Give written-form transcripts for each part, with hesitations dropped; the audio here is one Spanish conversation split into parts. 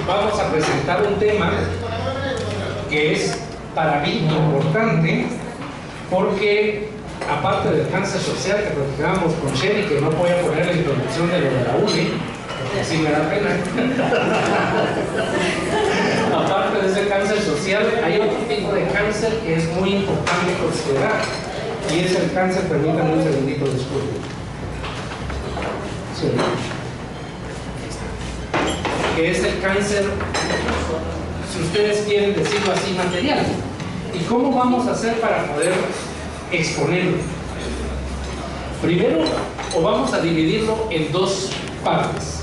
vamos a presentar un tema que es para mí importante, porque aparte del cáncer social que platicábamos con Sherry, que no voy a poner la introducción de lo de la UNE, porque así me da pena. Aparte de ese cáncer social, hay otro tipo de cáncer que es muy importante considerar, y es el cáncer, permítanme un segundito, disculpen. Sí. Que es el cáncer, si ustedes quieren decirlo así, material. ¿Y cómo vamos a hacer para poder exponerlo? Primero, o vamos a dividirlo en dos partes.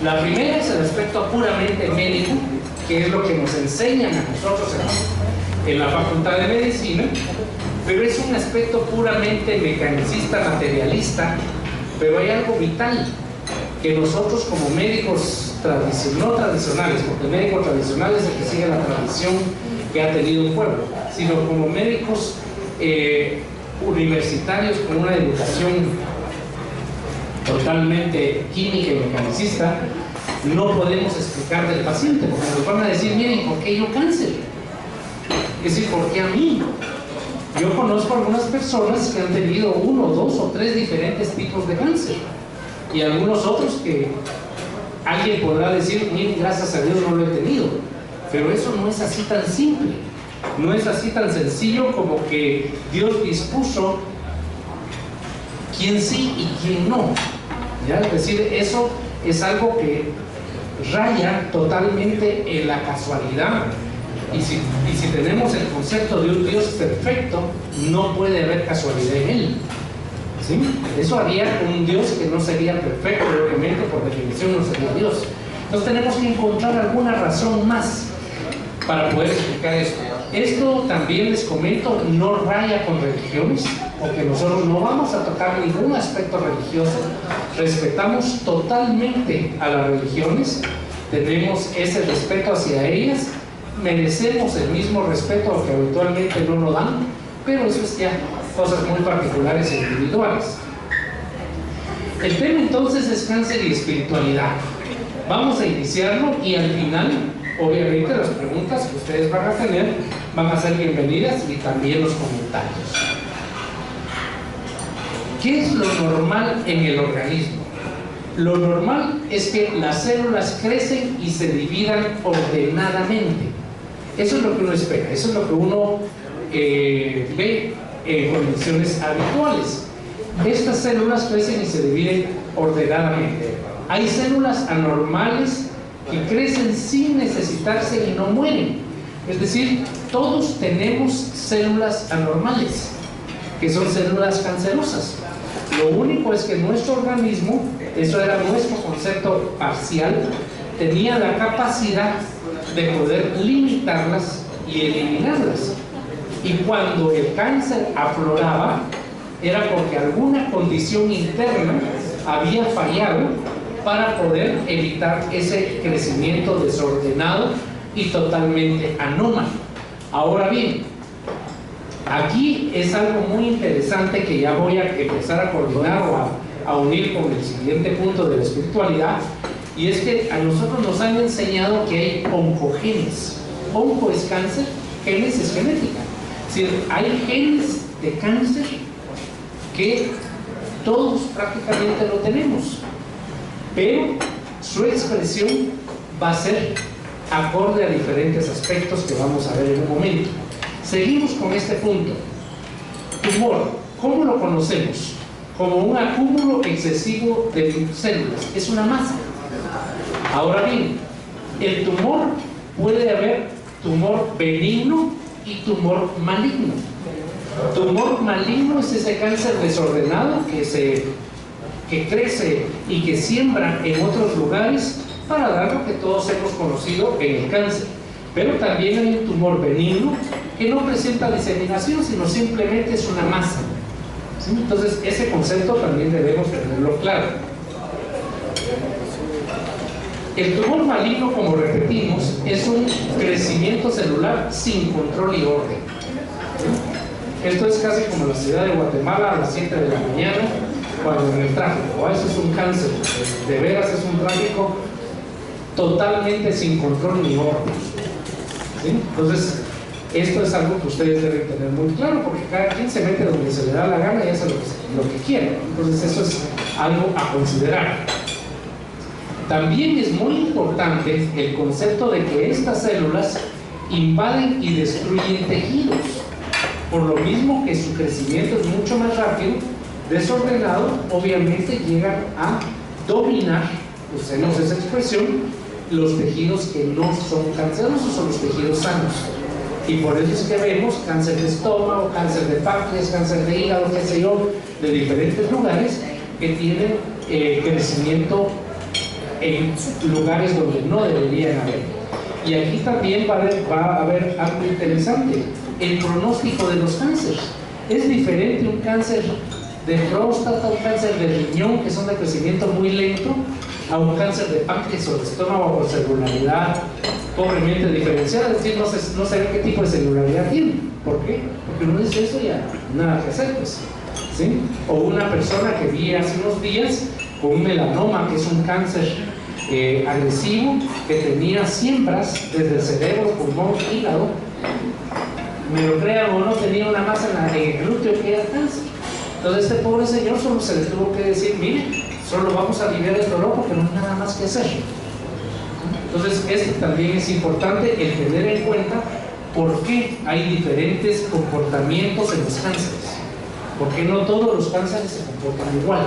La primera es el aspecto puramente médico, que es lo que nos enseñan a nosotros en la Facultad de Medicina, pero es un aspecto puramente mecanicista, materialista, pero hay algo vital que nosotros como médicos no tradicionales, porque el médico tradicional es el que sigue la tradición que ha tenido un pueblo, sino como médicos universitarios con una educación totalmente química y mecanicista, no podemos explicar del paciente, porque nos van a decir, miren, ¿por qué yo cáncer? Es decir, ¿por qué a mí? Yo conozco algunas personas que han tenido 1, 2 o 3 diferentes tipos de cáncer, y algunos otros que alguien podrá decir, miren, gracias a Dios no lo he tenido, pero eso no es así tan simple, no es así tan sencillo como que Dios dispuso quién sí y quién no, ¿ya? Es decir, eso es algo que raya totalmente en la casualidad, y si tenemos el concepto de un Dios perfecto, no puede haber casualidad en él, ¿sí? Eso haría un Dios que no sería perfecto, obviamente, por definición no sería Dios. Entonces tenemos que encontrar alguna razón más para poder explicar esto. Esto también les comento, no raya con religiones, porque nosotros no vamos a tocar ningún aspecto religioso, respetamos totalmente a las religiones, tenemos ese respeto hacia ellas, merecemos el mismo respeto, aunque habitualmente no lo dan, pero eso es ya cosas muy particulares e individuales. El tema entonces es cáncer y espiritualidad. Vamos a iniciarlo y al final, obviamente, las preguntas que ustedes van a tener van a ser bienvenidas, y también los comentarios. ¿Qué es lo normal en el organismo? Lo normal es que las células crecen y se dividan ordenadamente. Eso es lo que uno espera, eso es lo que uno ve en condiciones habituales. Estas células crecen y se dividen ordenadamente. Hay células anormales que crecen sin necesitarse y no mueren. Es decir, todos tenemos células anormales, que son células cancerosas. Lo único es que nuestro organismo, eso era nuestro concepto parcial, tenía la capacidad de poder limitarlas y eliminarlas. Y cuando el cáncer afloraba, era porque alguna condición interna había fallado para poder evitar ese crecimiento desordenado y totalmente anómalo. Ahora bien, aquí es algo muy interesante que ya voy a empezar a coordinar o a unir con el siguiente punto de la espiritualidad, y es que a nosotros nos han enseñado que hay oncogenes. Onco es cáncer, genes es genética. Es decir, hay genes de cáncer que todos prácticamente lo tenemos, pero su expresión va a ser acorde a diferentes aspectos que vamos a ver en un momento. Seguimos con este punto. Tumor, ¿cómo lo conocemos? Como un acúmulo excesivo de células, es una masa. Ahora bien, el tumor, puede haber tumor benigno y tumor maligno. Tumor maligno es ese cáncer desordenado que crece y que siembra en otros lugares para dar lo que todos hemos conocido en el cáncer. Pero también hay un tumor benigno que no presenta diseminación, sino simplemente es una masa. ¿Sí? Entonces ese concepto también debemos tenerlo claro. El tumor maligno, como repetimos, es un crecimiento celular sin control y orden. ¿Sí? Esto es casi como la ciudad de Guatemala a las 7 de la mañana, cuando en el tráfico. Eso es un cáncer, de veras es un tráfico totalmente sin control ni orden. ¿Sí? Entonces, esto es algo que ustedes deben tener muy claro, porque cada quien se mete donde se le da la gana y hace lo que quiere. Entonces, eso es algo a considerar. También es muy importante el concepto de que estas células invaden y destruyen tejidos, por lo mismo que su crecimiento es mucho más rápido, desordenado, obviamente llegan a dominar, usemos esa expresión, los tejidos que no son cancerosos, son los tejidos sanos. Y por eso es que vemos cáncer de estómago, cáncer de páncreas, cáncer de hígado, qué sé yo, de diferentes lugares que tienen crecimiento en lugares donde no deberían haber. Y aquí también va a haber algo interesante, el pronóstico de los cánceres. Es diferente un cáncer de próstata, un cáncer de riñón, que son de crecimiento muy lento, a un cáncer de páncreas o de estómago por celularidad pobremente diferenciada, es decir, no sé qué tipo de celularidad tiene. ¿Por qué? Porque uno dice eso ya, nada que hacer, pues. ¿Sí? O una persona que vi hace unos días con un melanoma, que es un cáncer agresivo, que tenía siembras desde el cerebro, pulmón, hígado. Me lo crean o no, tenía una masa en el glúteo que era cáncer. Entonces este pobre señor solo se le tuvo que decir, mire, solo vamos a aliviar el dolor porque no hay nada más que hacer. Entonces esto también es importante, el tener en cuenta por qué hay diferentes comportamientos en los cánceres, porque no todos los cánceres se comportan igual.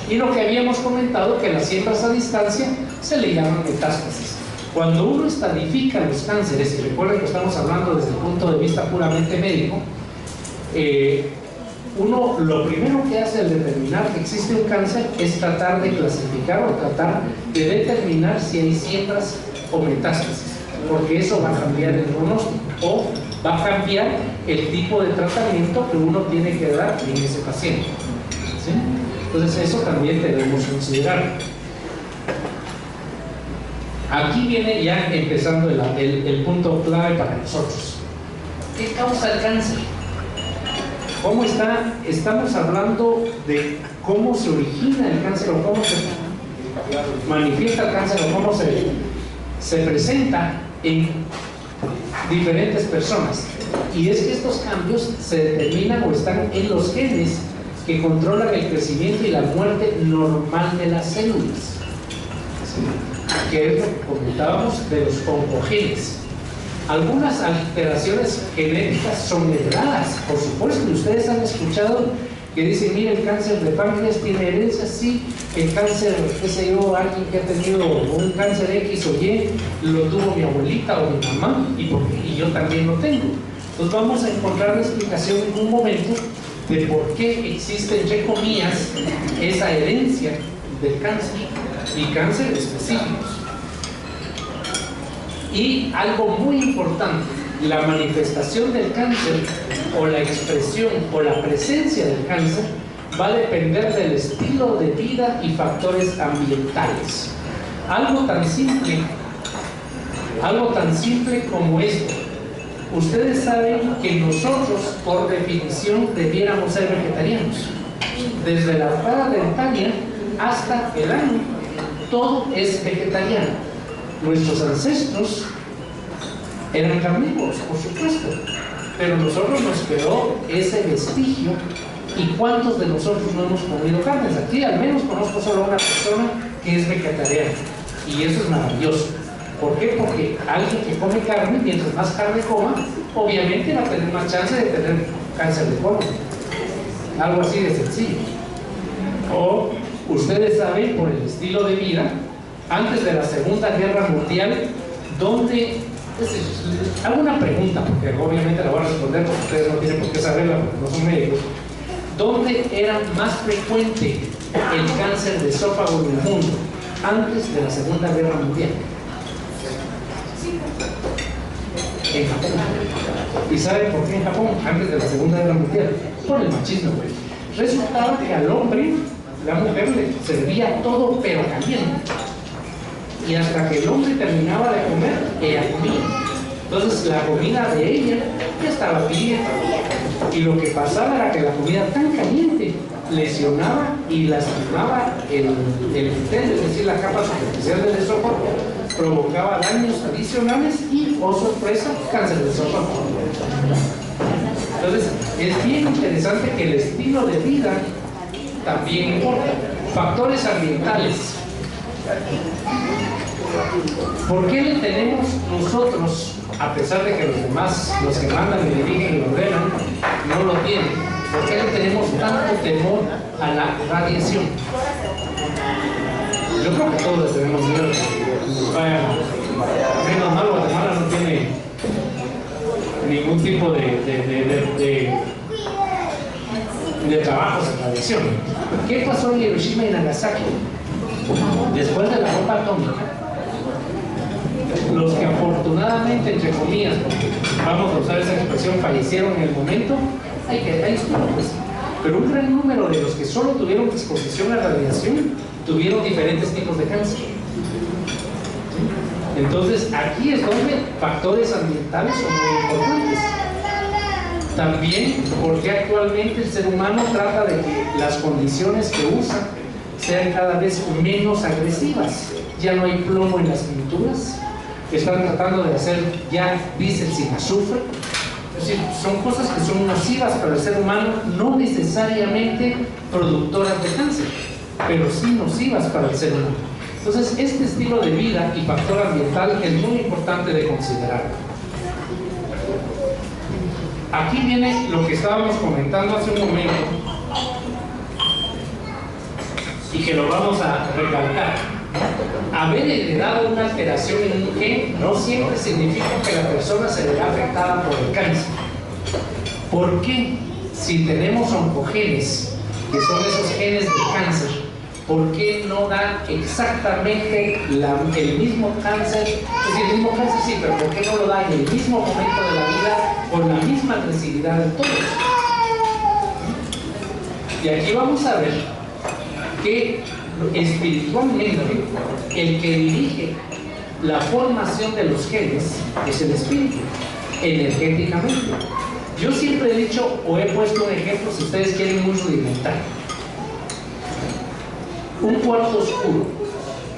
Y lo que habíamos comentado, que las siembras a distancia se le llaman metástasis. Cuando uno estadifica los cánceres, y recuerden que estamos hablando desde el punto de vista puramente médico, uno lo primero que hace al determinar que existe un cáncer es tratar de clasificar o tratar de determinar si hay siembras o metástasis, porque eso va a cambiar el pronóstico o va a cambiar el tipo de tratamiento que uno tiene que dar en ese paciente. ¿Sí? Entonces eso también debemos considerar. Aquí viene ya empezando el punto clave para nosotros. ¿Qué causa el cáncer? ¿Cómo está? Estamos hablando de cómo se origina el cáncer o cómo se manifiesta el cáncer o cómo se presenta en diferentes personas. Y es que estos cambios se determinan o están en los genes que controlan el crecimiento y la muerte normal de las células. ¿Sí? Que es lo que comentábamos de los oncogenes. Algunas alteraciones genéticas son heredadas, por supuesto, y ustedes han escuchado que dicen, mire, el cáncer de páncreas tiene herencia, sí, el cáncer, qué sé yo, alguien que ha tenido un cáncer X o Y, lo tuvo mi abuelita o mi mamá, y yo también lo tengo. Entonces vamos a encontrar la explicación en un momento de por qué existe, entre comillas, esa herencia del cáncer, y cánceres específicos. Y algo muy importante, la manifestación del cáncer o la expresión o la presencia del cáncer va a depender del estilo de vida y factores ambientales. Algo tan simple como esto. Ustedes saben que nosotros, por definición, debiéramos ser vegetarianos. Desde la para dentaria hasta el ano, todo es vegetariano. Nuestros ancestros eran carnívoros, por supuesto, pero nosotros nos quedó ese vestigio. ¿Y cuántos de nosotros no hemos comido carnes? Aquí al menos conozco solo una persona que es vegetariana, y eso es maravilloso. ¿Por qué? Porque alguien que come carne, mientras más carne coma, obviamente va a tener más chance de tener cáncer de colon. Algo así de sencillo. O ustedes saben, por el estilo de vida, antes de la Segunda Guerra Mundial, donde hago una pregunta, porque obviamente la voy a responder porque ustedes no tienen por qué saberla porque no son médicos. ¿Dónde era más frecuente el cáncer de esófago en el mundo antes de la Segunda Guerra Mundial? En Japón. ¿Y saben por qué en Japón antes de la Segunda Guerra Mundial? Por el machismo. Resultaba que al hombre, la mujer le servía todo pero caliente, y hasta que el hombre terminaba de comer, ella comía. Entonces la comida de ella ya estaba fría, y lo que pasaba era que la comida tan caliente lesionaba y lastimaba el epitelio, es decir, la capa superficial del esófago, provocaba daños adicionales y, oh sorpresa, cáncer de esófago. Entonces, es bien interesante que el estilo de vida también importa. Factores ambientales. ¿Por qué le tenemos nosotros, a pesar de que los demás, los que mandan y dirigen y ordenan, no lo tienen? ¿Por qué le tenemos tanto temor a la radiación? Yo creo que todos le tenemos miedo a que nos vayan. Menos mal, Guatemala no tiene ningún tipo de trabajos en radiación. ¿Qué pasó en Hiroshima y Nagasaki? Después de la bomba atómica, los que afortunadamente, entre comillas, vamos a usar esa expresión, fallecieron en el momento, ahí estuvo, pues. Pero un gran número de los que solo tuvieron exposición a radiación tuvieron diferentes tipos de cáncer. Entonces, aquí es donde factores ambientales son muy importantes. También porque actualmente el ser humano trata de que las condiciones que usa sean cada vez menos agresivas. Ya no hay plomo en las pinturas, están tratando de hacer ya diésel sin azufre. Es decir, son cosas que son nocivas para el ser humano, no necesariamente productoras de cáncer, pero sí nocivas para el ser humano. Entonces, este estilo de vida y factor ambiental es muy importante de considerar. Aquí viene lo que estábamos comentando hace un momento y que lo vamos a recalcar. Haber heredado una alteración en un gen no siempre significa que la persona se verá afectada por el cáncer. ¿Por qué? Si tenemos oncogenes, que son esos genes del cáncer, ¿por qué no dan exactamente el mismo cáncer? Es decir, el mismo cáncer sí, pero ¿por qué no lo da en el mismo momento de la vida con la misma agresividad de todos? Y aquí vamos a ver que espiritualmente el que dirige la formación de los genes es el espíritu, energéticamente. Yo siempre he dicho, o he puesto un ejemplo, si ustedes quieren, muy rudimentario. Un cuarto oscuro,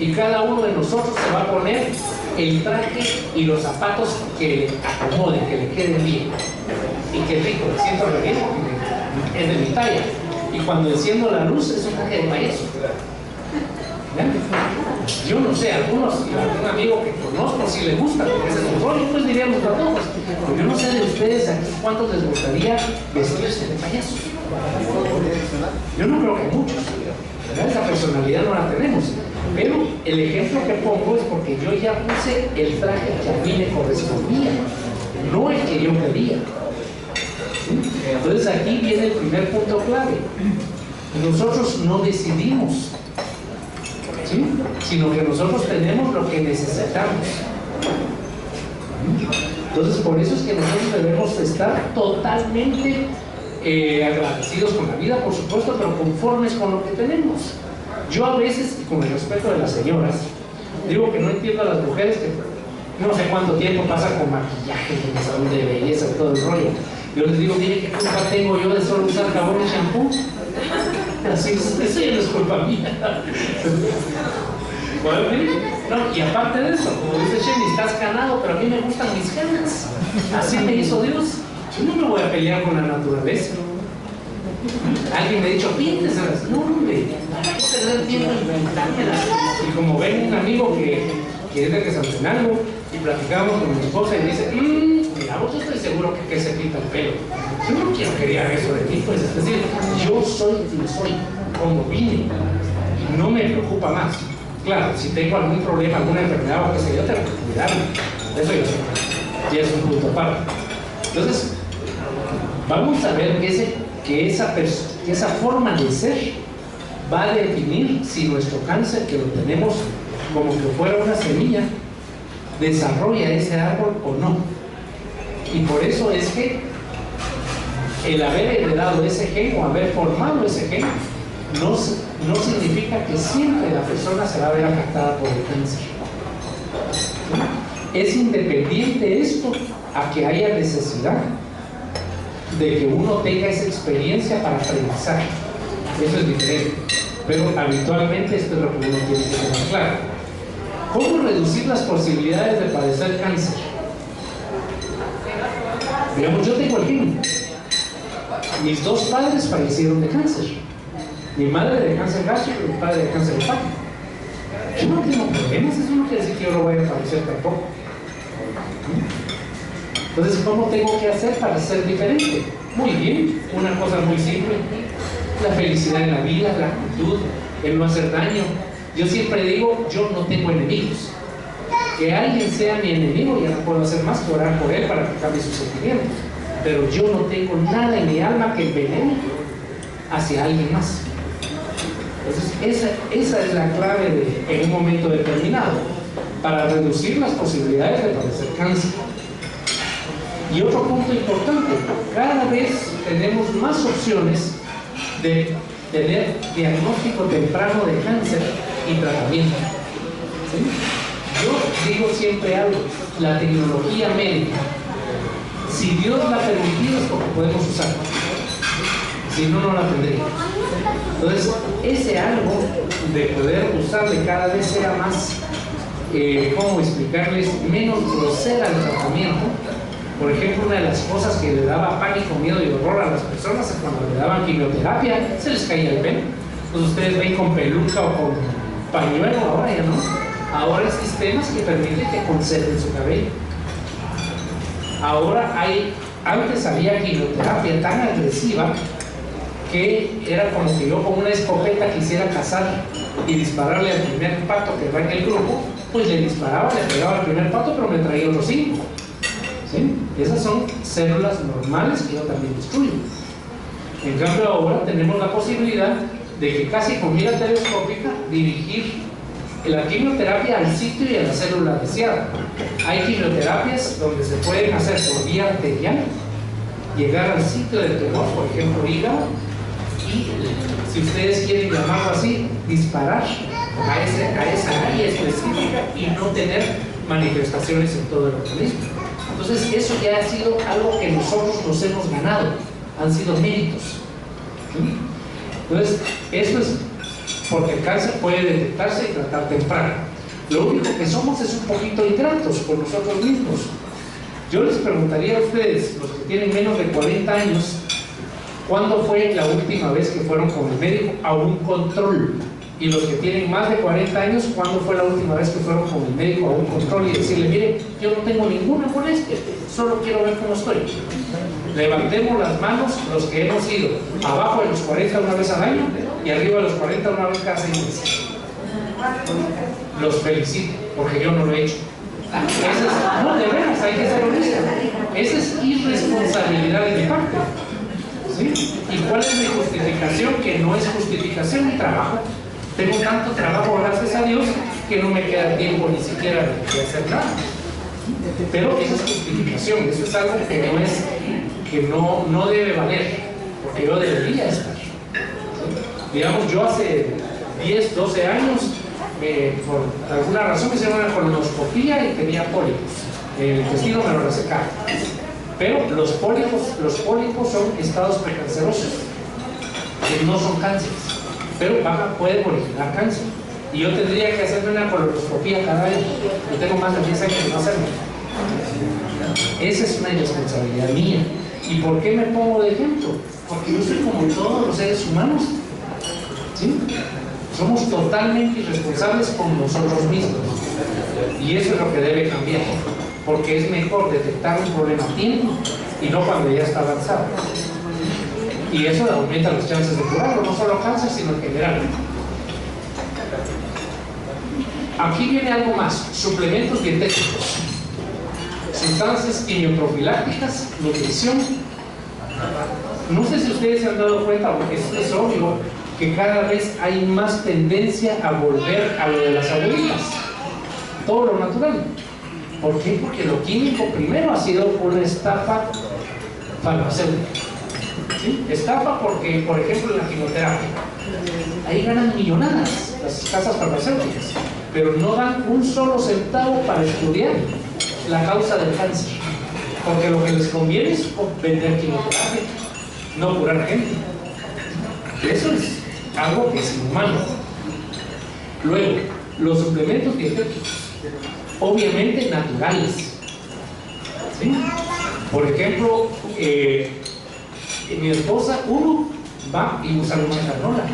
y cada uno de nosotros se va a poner el traje y los zapatos que le acomoden, que le queden bien. Y qué rico, me siento re bien porque es de mi talla. Y cuando enciendo la luz es un traje de payaso. Yo no sé, algún amigo que conozco si le gusta, porque ese es un rollo, pues diríamos a todos. Pero yo no sé de ustedes aquí cuántos les gustaría vestirse de payaso. Yo no creo que muchos. Esa personalidad no la tenemos. Pero el ejemplo que pongo es porque yo ya puse el traje que a mí me correspondía, no el que yo quería. Entonces aquí viene el primer punto clave. Nosotros no decidimos, ¿sí? Sino que nosotros tenemos lo que necesitamos. Entonces por eso es que nosotros debemos estar totalmente agradecidos con la vida, por supuesto, pero conformes con lo que tenemos. Yo a veces, y con el respeto de las señoras, digo que no entiendo a las mujeres que no sé cuánto tiempo pasan con maquillaje, con salud de belleza, todo el rollo. Yo les digo, mire, ¿qué culpa tengo yo de solo usar jabón y shampoo? Así es, eso ya no es culpa mía. No, y aparte de eso, como dice Shelly, estás ganado, pero a mí me gustan mis ganas. Así me hizo Dios. Yo no me voy a pelear con la naturaleza. Alguien me ha dicho, pínteselas. No, hombre, ¿para qué perder tiempo en inventármelas? Y como ven un amigo que es de Quetzaltenango, y platicamos con mi esposa y dice, mira, vos estoy seguro que se pinta el pelo. Yo no quiero que digan eso de mí, pues es decir, yo soy quien soy, como vine, no me preocupa más. Claro, si tengo algún problema, alguna enfermedad o qué sé yo, tengo que cuidarme. Eso yo sé, y es un punto aparte. Entonces, vamos a ver que esa forma de ser va a definir si nuestro cáncer, que lo tenemos como que fuera una semilla, desarrolla ese árbol o no. Y por eso es que el haber heredado ese gen o haber formado ese gen no significa que siempre la persona se va a ver afectada por el cáncer. Es independiente esto a que haya necesidad de que uno tenga esa experiencia para aprendizaje. Eso es diferente. Pero habitualmente esto es lo que uno tiene que tener claro. ¿Cómo reducir las posibilidades de padecer cáncer? Digamos, yo tengo el gen. Mis dos padres fallecieron de cáncer. Mi madre de cáncer gástrico y mi padre de cáncer hepático. Yo no tengo problemas, eso no quiere decir que yo no vaya a padecer tampoco. Entonces, ¿cómo tengo que hacer para ser diferente? Muy bien, una cosa muy simple: la felicidad en la vida, la actitud, el no hacer daño. Yo siempre digo, yo no tengo enemigos. Que alguien sea mi enemigo, ya no puedo hacer más que orar por él para que cambie sus sentimientos. Pero yo no tengo nada en mi alma que envenene hacia alguien más. Entonces, esa es la clave en un momento determinado, para reducir las posibilidades de padecer cáncer. Y otro punto importante: cada vez tenemos más opciones de tener diagnóstico temprano de cáncer y tratamiento. ¿Sí? Yo digo siempre algo: la tecnología médica, si Dios la ha permitido, es porque podemos usarla. Si no, no la tendríamos. Entonces, ese algo de poder usarle cada vez sea más, ¿cómo explicarles?, menos grosera el tratamiento. Por ejemplo, una de las cosas que le daba pánico, miedo y horror a las personas es cuando le daban quimioterapia, se les caía el pelo. Entonces ustedes ven con peluca o con pañuelo, ahora ya no. Ahora hay sistemas que permiten que conserven su cabello. Ahora antes había quimioterapia tan agresiva que era como que yo con una escopeta quisiera cazar y dispararle al primer pato que va en el grupo, pues le disparaba, le pegaba al primer pato, pero me traía otros 5. ¿Sí? Esas son células normales que yo también destruyo. En cambio, ahora tenemos la posibilidad de que casi con mira telescópica dirigir la quimioterapia al sitio y a la célula deseada. Hay quimioterapias donde se pueden hacer por vía arterial, llegar al sitio del tumor, por ejemplo hígado, y, si ustedes quieren llamarlo así, disparar a esa área específica y no tener manifestaciones en todo el organismo. Entonces, eso ya ha sido algo que nosotros nos hemos ganado, han sido méritos. ¿Sí? Entonces, eso es porque el cáncer puede detectarse y tratar temprano. Lo único que somos es un poquito ingratos con nosotros mismos. Yo les preguntaría a ustedes, los que tienen menos de 40 años, ¿cuándo fue la última vez que fueron con el médico a un control? Y los que tienen más de 40 años, ¿cuándo fue la última vez que fueron con el médico a un control y decirle: mire, yo no tengo ninguna molestia, solo quiero ver cómo estoy? Levantemos las manos los que hemos ido abajo de los 40 una vez al año y arriba de los 40 una vez cada 6 meses. Los felicito, porque yo no lo he hecho. No, de veras, hay que ser honesto. Esa es irresponsabilidad de mi parte. ¿Sí? ¿Y cuál es mi justificación? Que no es justificación, mi trabajo. Tengo tanto trabajo, gracias a Dios, que no me queda tiempo ni siquiera de hacer nada. Pero esa es justificación, eso es algo que no debe valer, porque yo debería estar. ¿Sí? Digamos, yo hace 10, 12 años, por alguna razón me hicieron una colonoscopía y tenía pólipos. El intestino me lo resecaron. Pero los pólipos son estados precancerosos, que no son cánceres, pero pueden originar cáncer. Y yo tendría que hacerme una colonoscopía cada año. Yo tengo más de 10 años de no hacerme. Esa es una irresponsabilidad mía. ¿Y por qué me pongo de ejemplo? Porque yo soy como todos los seres humanos. ¿Sí? Somos totalmente irresponsables con nosotros mismos. Y eso es lo que debe cambiar. Porque es mejor detectar un problema a tiempo y no cuando ya está avanzado. Y eso aumenta las chances de curarlo, no solo cáncer, sino en general. Aquí viene algo más: suplementos dietéticos, sustancias quimioprofilácticas, nutrición. No sé si ustedes se han dado cuenta, porque es obvio, que cada vez hay más tendencia a volver a lo de las abuelitas, todo lo natural. ¿Por qué? Porque lo químico primero ha sido una estafa farmacéutica. ¿Sí? Estafa porque, por ejemplo, en la quimioterapia, ahí ganan millonadas las casas farmacéuticas, pero no dan un solo centavo para estudiar la causa del cáncer, porque lo que les conviene es vender quimioterapia, no curar gente. Eso es algo que es inhumano. Luego, los suplementos dietéticos. obviamente naturales. ¿Sí? Por ejemplo, mi esposa, uno, va y usa una canola.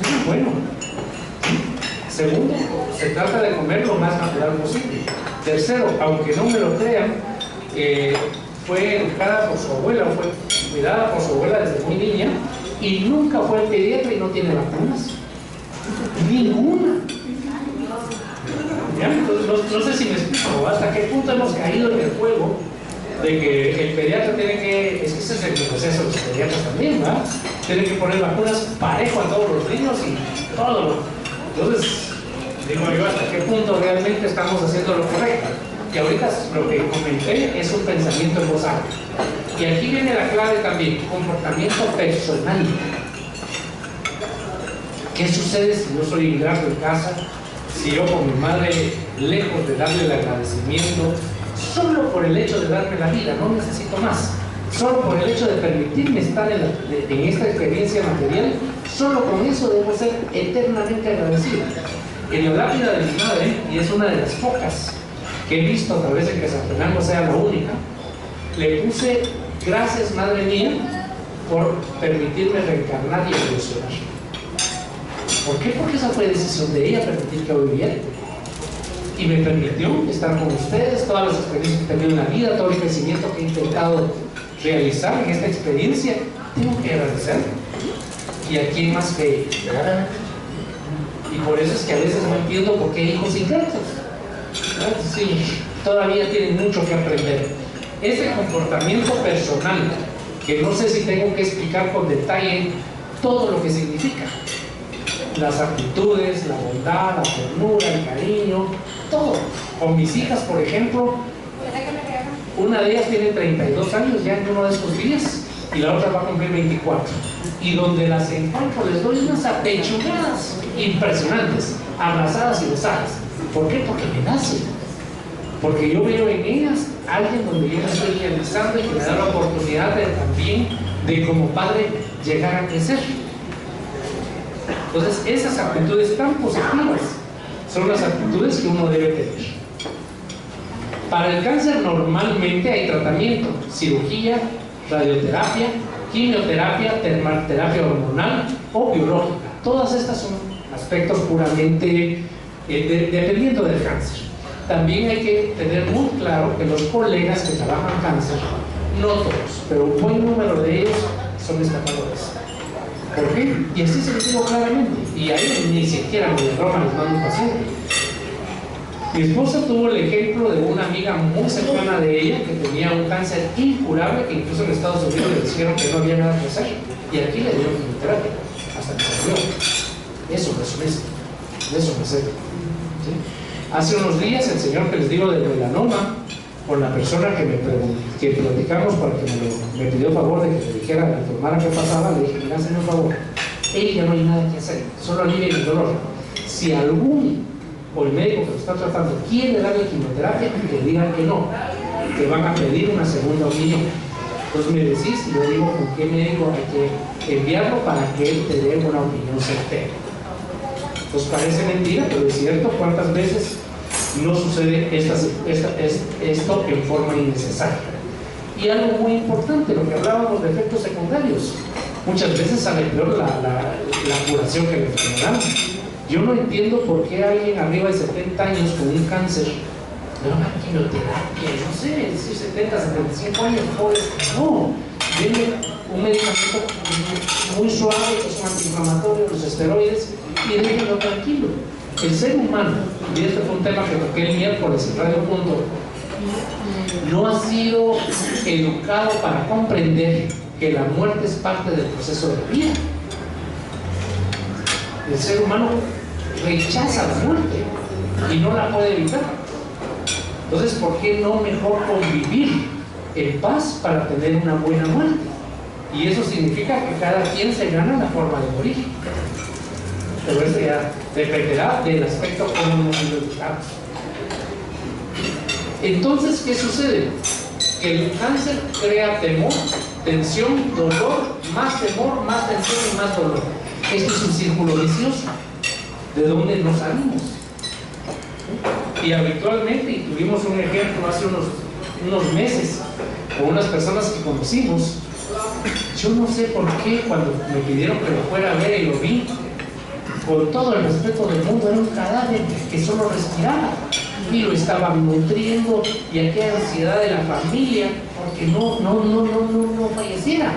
Eso es bueno. Segundo, se trata de comer lo más natural posible. Tercero, aunque no me lo crean, fue educada por su abuela, fue cuidada por su abuela desde muy niña y nunca fue al pediatra y no tiene vacunas. Ninguna. ¿Ya? Entonces, no sé si me explico hasta qué punto hemos caído en el juego de que el pediatra tiene que, es que ese es el proceso de los pediatras también, ¿verdad? Tienen que poner vacunas parejo a todos los niños y todo. Entonces, digo yo, ¿hasta qué punto realmente estamos haciendo lo correcto? Y ahorita lo que comenté es un pensamiento en voz alta. Y aquí viene la clave también, comportamiento personal. ¿Qué sucede si yo soy ingrato en casa? Si yo con mi madre, lejos de darle el agradecimiento, solo por el hecho de darme la vida, no necesito más, solo por el hecho de permitirme estar en esta experiencia material, solo con eso debo ser eternamente agradecido. En la lápida de mi madre, y es una de las pocas que he visto, tal vez en que San Fernando sea la única, le puse: gracias, madre mía, por permitirme reencarnar y evolucionar. ¿Por qué? Porque esa fue decisión de ella, permitir que yo viviera. Y me permitió estar con ustedes, todas las experiencias que he tenido en la vida, todo el crecimiento que he intentado realizar en esta experiencia. Tengo que agradecer. ¿Y a quién más que ella? Y por eso es que a veces no entiendo por qué hay hijos ingratos. Sí, todavía tienen mucho que aprender. Ese comportamiento personal, que no sé si tengo que explicar con detalle todo lo que significa. Las actitudes, la bondad, la ternura, el cariño, todo. Con mis hijas, por ejemplo, una de ellas tiene 32 años ya en uno de estos días y la otra va a cumplir 24. Y donde las encuentro les doy unas apechugadas impresionantes, abrazadas y besadas. ¿Por qué? Porque me nace. Porque yo veo en ellas alguien donde yo me estoy realizando y que me da la oportunidad de también, de como padre, llegar a crecer. Entonces, esas actitudes tan positivas son las actitudes que uno debe tener. Para el cáncer normalmente hay tratamiento: cirugía, radioterapia, quimioterapia, terapia hormonal o biológica. Todas estas son aspectos puramente dependiendo del cáncer. También hay que tener muy claro que los colegas que trabajan cáncer, no todos, pero un buen número de ellos son estafadores. ¿Por qué? Y así se lo digo claramente. Y ahí ni siquiera me de broma les mando un paciente. Mi esposa tuvo el ejemplo de una amiga muy cercana de ella que tenía un cáncer incurable, que incluso en Estados Unidos le dijeron que no había nada que hacer. Y aquí le dieron quimioterapia hasta que se murió. Eso no es honesto. Eso no es serio. ¿Sí? Hace unos días el señor que les digo del melanoma, con la persona que platicamos para que me pidió favor de que le dijera, le informara qué pasaba, le dije: mira, hazme un favor, ella no hay nada que hacer, solo alivia el dolor. Si algún o el médico que lo está tratando quiere darle quimioterapia, que digan que no, que van a pedir una segunda opinión. Entonces me decís, y yo digo con qué médico hay que enviarlo para que él te dé una opinión certera. Pues parece mentira, pero es cierto. ¿Cuántas veces no sucede esto en forma innecesaria? Y algo muy importante, lo que hablábamos de efectos secundarios, muchas veces sale peor la curación que la enfermedad. Yo no entiendo por qué alguien arriba de 70 años con un cáncer, una quimioterapia, no sé, 70, 75 años, jóvenes, no, viene un medicamento muy suave, que es un antiinflamatorio, los esteroides, y déjenlo tranquilo. El ser humano, y este fue un tema que toqué el miércoles en Radio Punto, no ha sido educado para comprender que la muerte es parte del proceso de la vida. El ser humano rechaza la muerte y no la puede evitar. Entonces, ¿por qué no mejor convivir en paz para tener una buena muerte? Y eso significa que cada quien se gana la forma de morir. Pero eso ya dependerá del aspecto como nos identificamos. Entonces, ¿qué sucede? Que el cáncer crea temor, tensión, dolor, más temor, más tensión y más dolor. Este es un círculo vicioso de donde no salimos. Y habitualmente, y tuvimos un ejemplo hace unos meses con unas personas que conocimos, yo no sé por qué cuando me pidieron que lo fuera a ver y lo vi, con todo el respeto del mundo, era un cadáver que solo respiraba y lo estaban nutriendo, y aquella ansiedad de la familia porque no falleciera.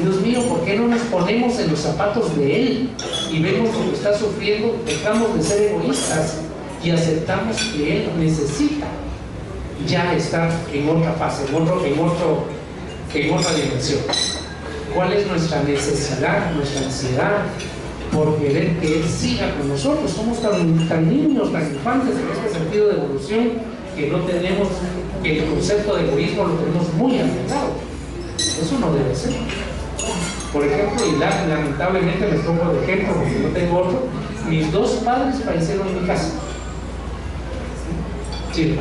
Dios mío, ¿por qué no nos ponemos en los zapatos de él y vemos lo que está sufriendo? Dejamos de ser egoístas y aceptamos que él necesita ya estar en otra fase, en otra dimensión. ¿Cuál es nuestra necesidad, nuestra ansiedad por querer que él siga con nosotros? Somos tan niños, tan infantes en este sentido de evolución, que no tenemos el concepto de egoísmo, lo tenemos muy arraigado. Eso no debe ser. Por ejemplo, y lamentablemente les pongo de ejemplo porque no tengo otro, mis dos padres fallecieron en mi casa. Sí.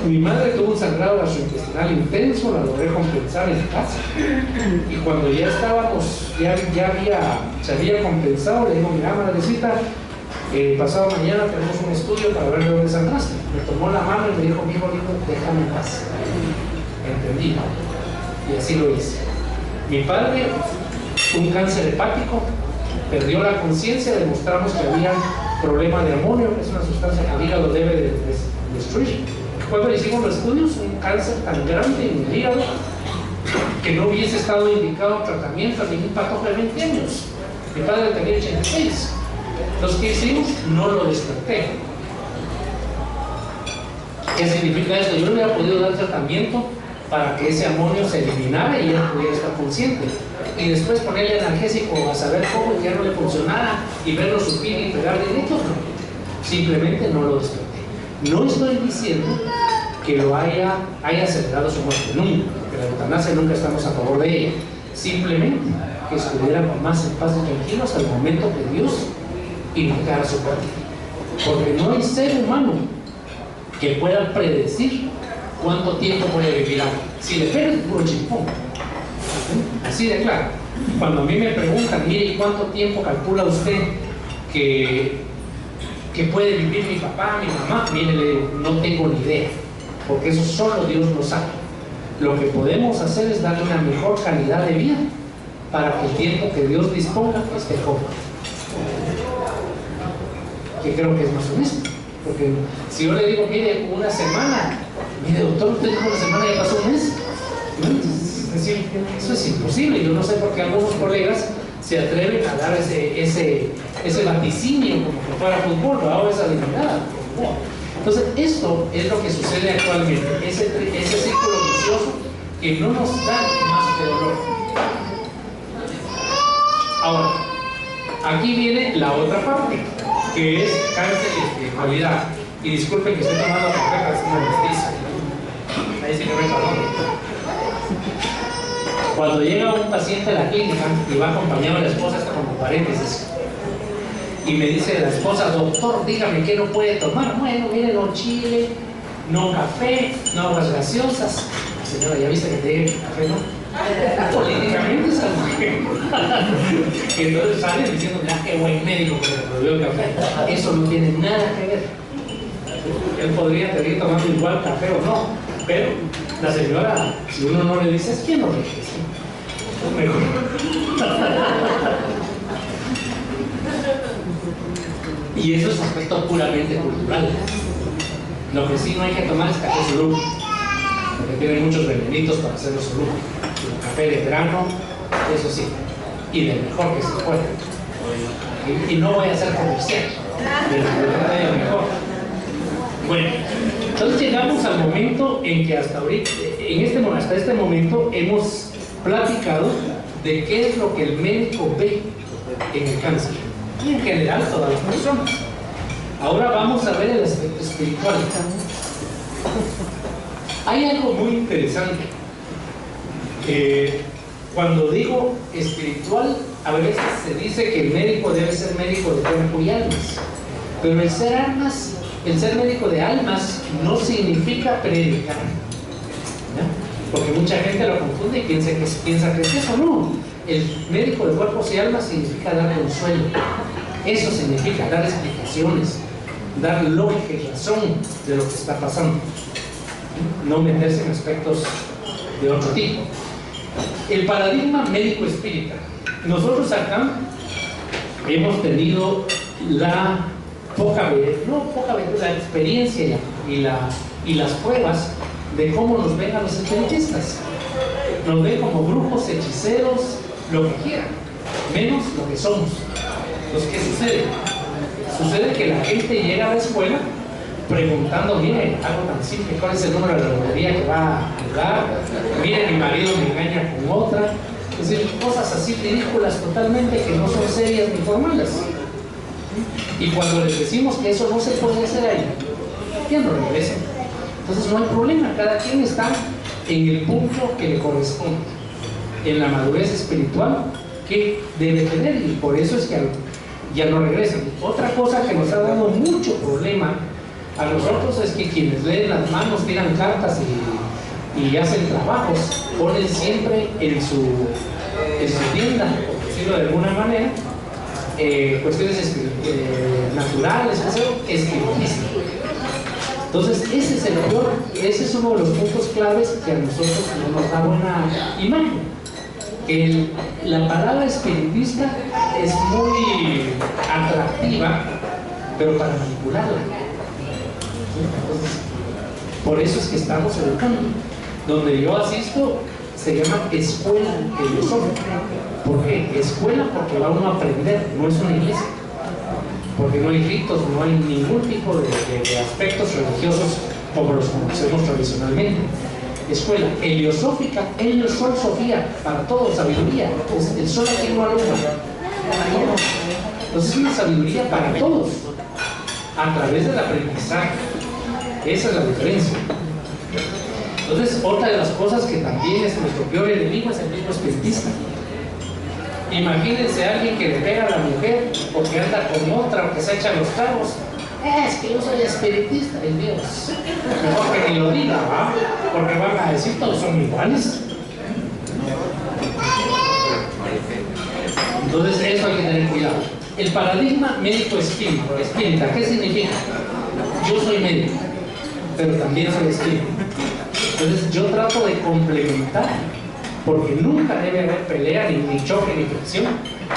Mi madre tuvo un sangrado gastrointestinal intenso, la logré compensar en casa. Y cuando ya estábamos, se había compensado, le digo: mira, madrecita, pasado mañana tenemos un estudio para ver de dónde sangraste. Me tomó la mano y me dijo: mi hijo, déjame en paz. Entendí, y así lo hice. Mi padre, un cáncer hepático, perdió la conciencia, demostramos que había problema de amonio, que es una sustancia que el hígado debe de destruir. Cuando le hicimos los estudios, un cáncer tan grande en el hígado que no hubiese estado indicado tratamiento a ningún patógeno de 20 años. Mi padre tenía 86. Entonces, ¿qué hicimos? No lo desperté. ¿Qué significa esto? Yo no hubiera podido dar tratamiento para que ese amonio se eliminara y él pudiera estar consciente. Y después ponerle analgésico a saber cómo y que ya no le funcionara y verlo supir y pegar directo. No. Simplemente no lo desperté. No estoy diciendo que lo haya acelerado su muerte, nunca, que la eutanasia nunca estamos a favor de ella. Simplemente que estuviera más en paz y tranquilo hasta el momento que Dios indicara su muerte. Porque no hay ser humano que pueda predecir cuánto tiempo puede vivir alguien. Si le pega el puro chimpón, así de claro. Cuando a mí me preguntan: mire, ¿y cuánto tiempo calcula usted que puede vivir mi papá, mi mamá? Mire, le digo: no tengo ni idea, porque eso solo Dios lo sabe. Lo que podemos hacer es darle una mejor calidad de vida para que el tiempo que Dios disponga esté cómodo. Que creo que es más honesto, porque si yo le digo: mire, una semana, mire, doctor, usted dijo una semana, ya pasó un mes. Es decir, eso es imposible. Yo no sé por qué algunos colegas se atreven a dar ese vaticinio como que fuera fútbol, o esa eliminada. Entonces, esto es lo que sucede actualmente, ese círculo vicioso que no nos da más que dolor. Ahora, aquí viene la otra parte, que es cáncer y espiritualidad. Y disculpen que estoy tomando café, pero es una mestiza. Ahí sí que me perdón. Cuando llega un paciente a la clínica y va acompañado de la esposa, está como paréntesis, y me dice la esposa: doctor, dígame qué no puede tomar. Bueno, mire, no chile, no café, no aguas gaseosas. Señora, ¿ya viste que te dije que café no? Políticamente es algo que entonces salen diciendo: ya, qué buen médico que le prohibió el café. Eso no tiene nada que ver. Él podría seguir tomando igual café o no, pero la señora, si uno no le dice, ¿quién no le dice? Es mejor. Y eso es aspecto puramente cultural. Lo que sí no hay que tomar es café solú, porque tiene muchos venenitos para hacerlo solú. El café de grano, eso sí, y del mejor que se pueda. Y no voy a ser comercial, del mejor. Bueno, entonces llegamos al momento en que hasta este momento hemos platicado de qué es lo que el médico ve en el cáncer, y en general todas las personas. Ahora vamos a ver el aspecto espiritual. Hay algo muy interesante. Cuando digo espiritual, a veces se dice que el médico debe ser médico de cuerpo y almas, pero el ser médico de almas no significa predicar, ¿ya? Porque mucha gente lo confunde y piensa que es eso. No, el médico de cuerpos y almas significa dar consuelo. Eso significa dar explicaciones, dar lógica y razón de lo que está pasando, no meterse en aspectos de otro tipo. El paradigma médico espírita. Nosotros acá hemos tenido la la experiencia y las pruebas de cómo nos ven a los espiritistas. Nos ven como brujos, hechiceros, lo que quieran, menos lo que somos. Entonces, ¿qué sucede? Sucede que la gente llega a la escuela preguntando, mire, algo tan simple, ¿cuál es el número de la lotería que va a jugar? Mire, mi marido me engaña con otra. Es decir, cosas así ridículas totalmente que no son serias ni formales. Y cuando les decimos que eso no se puede hacer ahí, ya no regresan. Entonces no hay problema, cada quien está en el punto que le corresponde, en la madurez espiritual que debe tener, y por eso es que ya no regresan. Otra cosa que nos ha dado mucho problema a nosotros es que quienes leen las manos, tiran cartas y hacen trabajos, ponen siempre en su tienda, por decirlo de alguna manera, cuestiones naturales, espiritismo. Entonces ese es uno de los puntos claves que a nosotros no nos da buena imagen. La palabra espiritista es muy atractiva, pero para manipularla. Entonces, por eso es que estamos educando. Donde yo asisto se llama escuela filosófica. ¿Por qué? Escuela porque va uno a aprender, no es una iglesia. Porque no hay ritos, no hay ningún tipo de aspectos religiosos como los conocemos tradicionalmente. Escuela heliosófica, Helios, Sol, Sofía, para todos, sabiduría. Entonces, el sol aquí no alumbra. Entonces es una sabiduría para todos, a través del aprendizaje. Esa es la diferencia. Entonces, otra de las cosas que también es nuestro peor enemigo es el mismo espiritista. Imagínense a alguien que le pega a la mujer o que anda con otra o que se echa los tragos. Es que yo soy espiritista, ay Dios. Mejor que ni lo diga, ¿va? Porque van a decir todos son iguales. Entonces eso hay que tener cuidado. El paradigma médico espírita, ¿qué significa? Yo soy médico, pero también soy espírita. Entonces yo trato de complementar, porque nunca debe haber pelea, ni choque, ni fricción,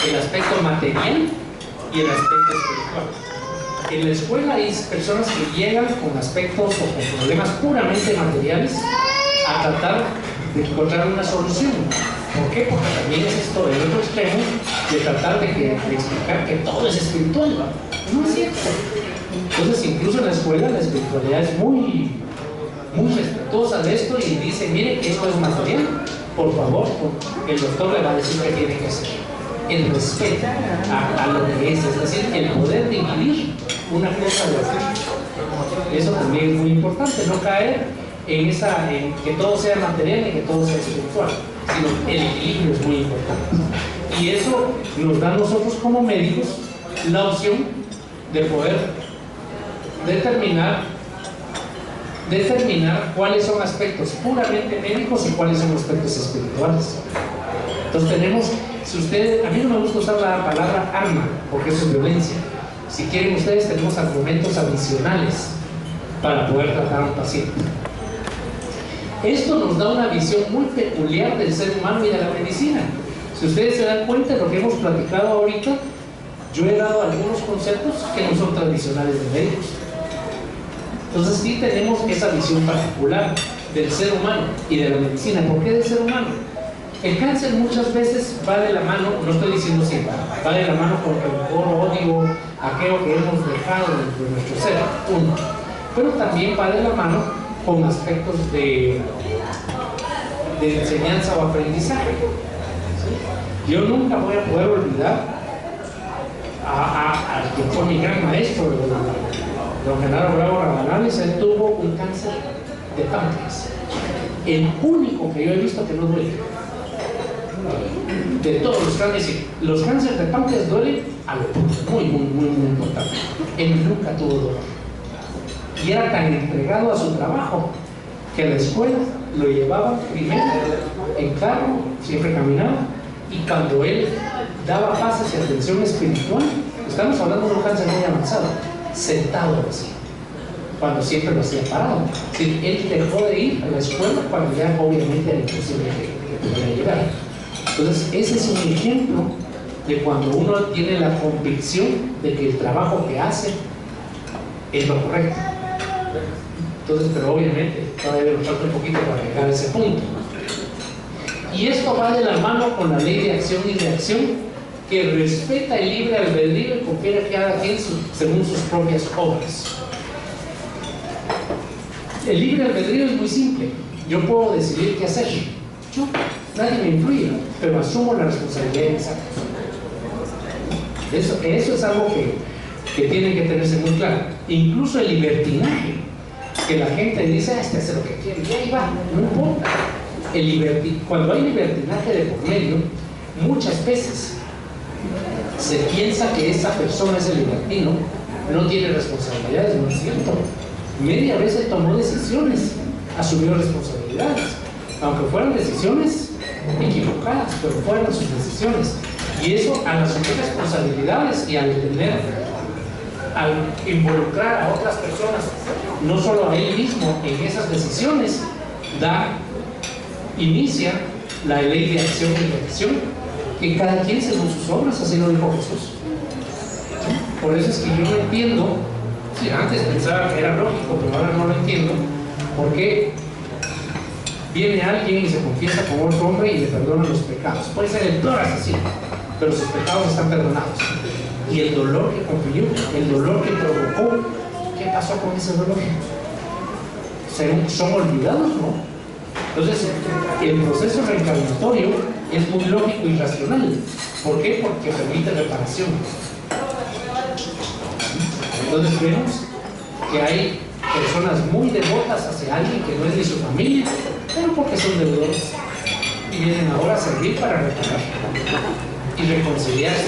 el aspecto material y el aspecto espiritual. En la escuela hay personas que llegan con aspectos o con problemas puramente materiales a tratar de encontrar una solución. ¿Por qué? Porque también es esto del otro extremo de tratar de explicar que todo es espiritual, ¿no? No es cierto. Entonces incluso en la escuela la espiritualidad es muy respetuosa de esto y dice, mire que esto es material, por favor, el doctor le va a decir qué tiene que hacer. El respeto a lo que es decir, el poder dividir una cosa de otra. Eso también es muy importante, no caer en que todo sea material y que todo sea espiritual, sino el equilibrio es muy importante. Y eso nos da a nosotros como médicos la opción de poder determinar cuáles son aspectos puramente médicos y cuáles son aspectos espirituales. Entonces tenemos, a mí no me gusta usar la palabra arma, porque eso es violencia. Si quieren ustedes, tenemos argumentos adicionales para poder tratar a un paciente. Esto nos da una visión muy peculiar del ser humano y de la medicina. Si ustedes se dan cuenta de lo que hemos platicado ahorita, yo he dado algunos conceptos que no son tradicionales de médicos. Entonces sí tenemos esa visión particular del ser humano y de la medicina. ¿Por qué del ser humano? El cáncer muchas veces va de la mano, no estoy diciendo siempre, va de la mano con rencor, odio, aquello que hemos dejado dentro de nuestro ser, uno. Pero también va de la mano con aspectos de enseñanza o aprendizaje. ¿Sí? Yo nunca voy a poder olvidar al que fue mi gran maestro, don Genaro Bravo Rabanales. Él tuvo un cáncer de páncreas, el único que yo he visto que no duele. De todos los cánceres, los cánceres de páncreas duelen a lo punto, muy importante. Él nunca tuvo dolor. Y era tan entregado a su trabajo que a la escuela lo llevaban primero en carro, siempre caminaba, y cuando él daba pases de atención espiritual, estamos hablando de un cáncer muy avanzado, sentado así, cuando siempre lo hacía parado. Es decir, él dejó de ir a la escuela cuando ya obviamente era imposible que pudiera llegar. Entonces, ese es un ejemplo de cuando uno tiene la convicción de que el trabajo que hace es lo correcto. Entonces, pero obviamente todavía nos falta un poquito para llegar a ese punto. Y esto va de la mano con la ley de acción y reacción, que respeta el libre albedrío y confiere a cada quien según sus propias obras. El libre albedrío es muy simple. Yo puedo decidir qué hacer. Nadie me influye, pero asumo la responsabilidad de esa cosa. Eso es algo que tiene que tenerse muy claro. Incluso el libertinaje, que la gente dice, este hace lo que quiere, y ahí va, no importa. Cuando hay libertinaje de por medio, muchas veces se piensa que esa persona es el libertino, no tiene responsabilidades. No es cierto. Media vez él tomó decisiones, asumió responsabilidades, aunque fueran decisiones equivocadas, pero fueron sus decisiones. Y eso, al asumir responsabilidades y al involucrar a otras personas, no solo a él mismo en esas decisiones, inicia la ley de acción y reacción, que cada quien según sus obras, así lo dijo Jesús. Por eso es que yo no entiendo, si antes pensaba que era lógico, pero ahora no lo entiendo, por qué viene alguien y se confiesa con otro hombre y le perdona los pecados. Puede ser el peor asesino, pero sus pecados están perdonados. Y el dolor que confirió, el dolor que provocó, ¿qué pasó con ese dolor? ¿Son olvidados? No. Entonces, el proceso reencarnatorio es muy lógico y racional. ¿Por qué? Porque permite reparación. Entonces vemos que hay personas muy devotas hacia alguien que no es de su familia, pero porque son deudores y vienen ahora a servir para reparar y reconciliarse,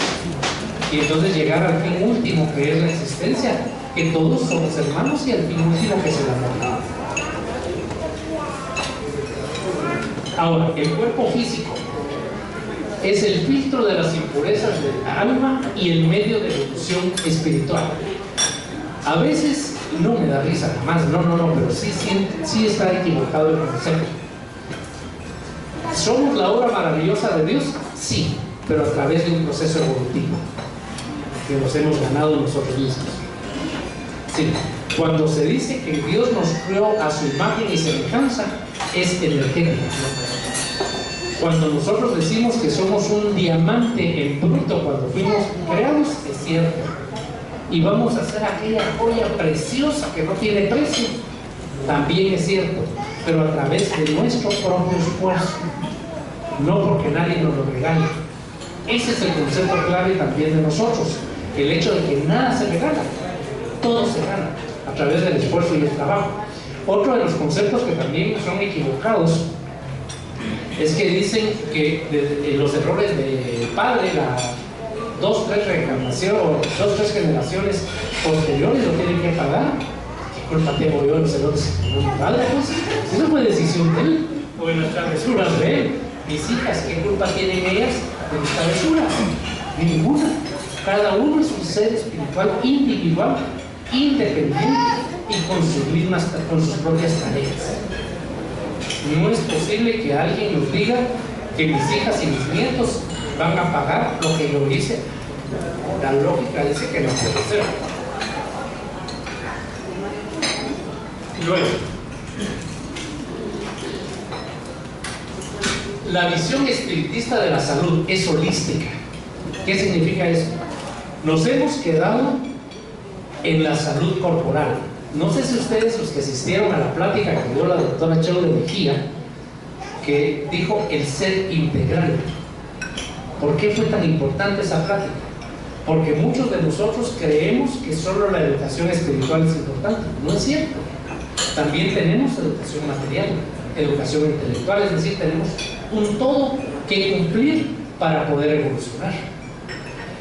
y entonces llegar al fin último, que es la existencia, que todos somos hermanos, y al fin último, que es el amor. Ahora, el cuerpo físico es el filtro de las impurezas del alma y el medio de evolución espiritual. A veces no me da risa, jamás, pero sí está equivocado el concepto. ¿Somos la obra maravillosa de Dios? Sí, pero a través de un proceso evolutivo que nos hemos ganado nosotros mismos. Sí, cuando se dice que Dios nos creó a su imagen y semejanza, es energético. Cuando nosotros decimos que somos un diamante en bruto cuando fuimos creados, es cierto. Y vamos a hacer aquella joya preciosa que no tiene precio, también es cierto, pero a través de nuestro propio esfuerzo, no porque nadie nos lo regale. Ese es el concepto clave también de nosotros, el hecho de que nada se regala, todo se gana a través del esfuerzo y el trabajo. Otro de los conceptos que también son equivocados es que dicen que los errores de padre, dos, tres generaciones posteriores lo tienen que pagar. ¿Qué culpa tengo yo de los errores de mi padre? Pues eso fue decisión de él, o de las travesuras de él. Mis hijas, ¿qué culpa tienen ellas de mis travesuras? Ninguna. Cada uno es un ser espiritual individual, independiente y con sus propias tareas. No es posible que alguien nos diga que mis hijas y mis nietos van a pagar lo que yo hice. La lógica dice que no puede ser. Luego, la visión espiritista de la salud es holística. ¿Qué significa eso? Nos hemos quedado en la salud corporal. No sé si ustedes, los que asistieron a la plática que dio la doctora Cheo de Mejía, que dijo el ser integral. ¿Por qué fue tan importante esa plática? Porque muchos de nosotros creemos que solo la educación espiritual es importante. No es cierto. También tenemos educación material, educación intelectual, es decir, tenemos un todo que cumplir para poder evolucionar.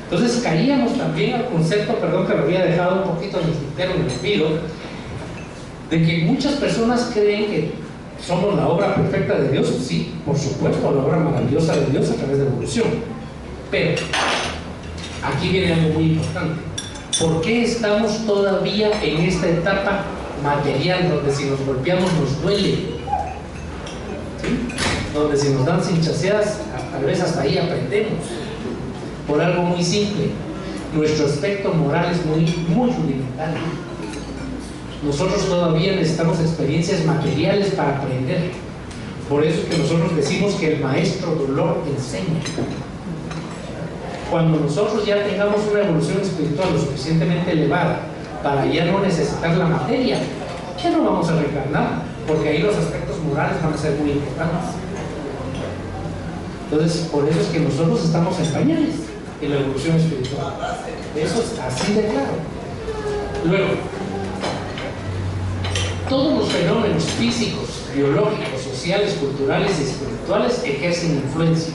Entonces caíamos también al concepto, perdón que lo había dejado un poquito en el tintero, me olvido, de que muchas personas creen que somos la obra perfecta de Dios. Sí, por supuesto, la obra maravillosa de Dios a través de la evolución. Pero aquí viene algo muy importante. ¿Por qué estamos todavía en esta etapa material donde si nos golpeamos nos duele? ¿Sí? Donde si nos dan cinchaseadas, tal vez hasta ahí aprendemos. Por algo muy simple. Nuestro aspecto moral es muy rudimental. Nosotros todavía necesitamos experiencias materiales para aprender. Por eso es que nosotros decimos que el maestro dolor enseña. Cuando nosotros ya tengamos una evolución espiritual lo suficientemente elevada para ya no necesitar la materia, ya no vamos a reencarnar, porque ahí los aspectos morales van a ser muy importantes. Entonces, por eso es que nosotros estamos en pañales en la evolución espiritual. Eso es así de claro. Luego, todos los fenómenos físicos, biológicos, sociales, culturales y espirituales ejercen influencia.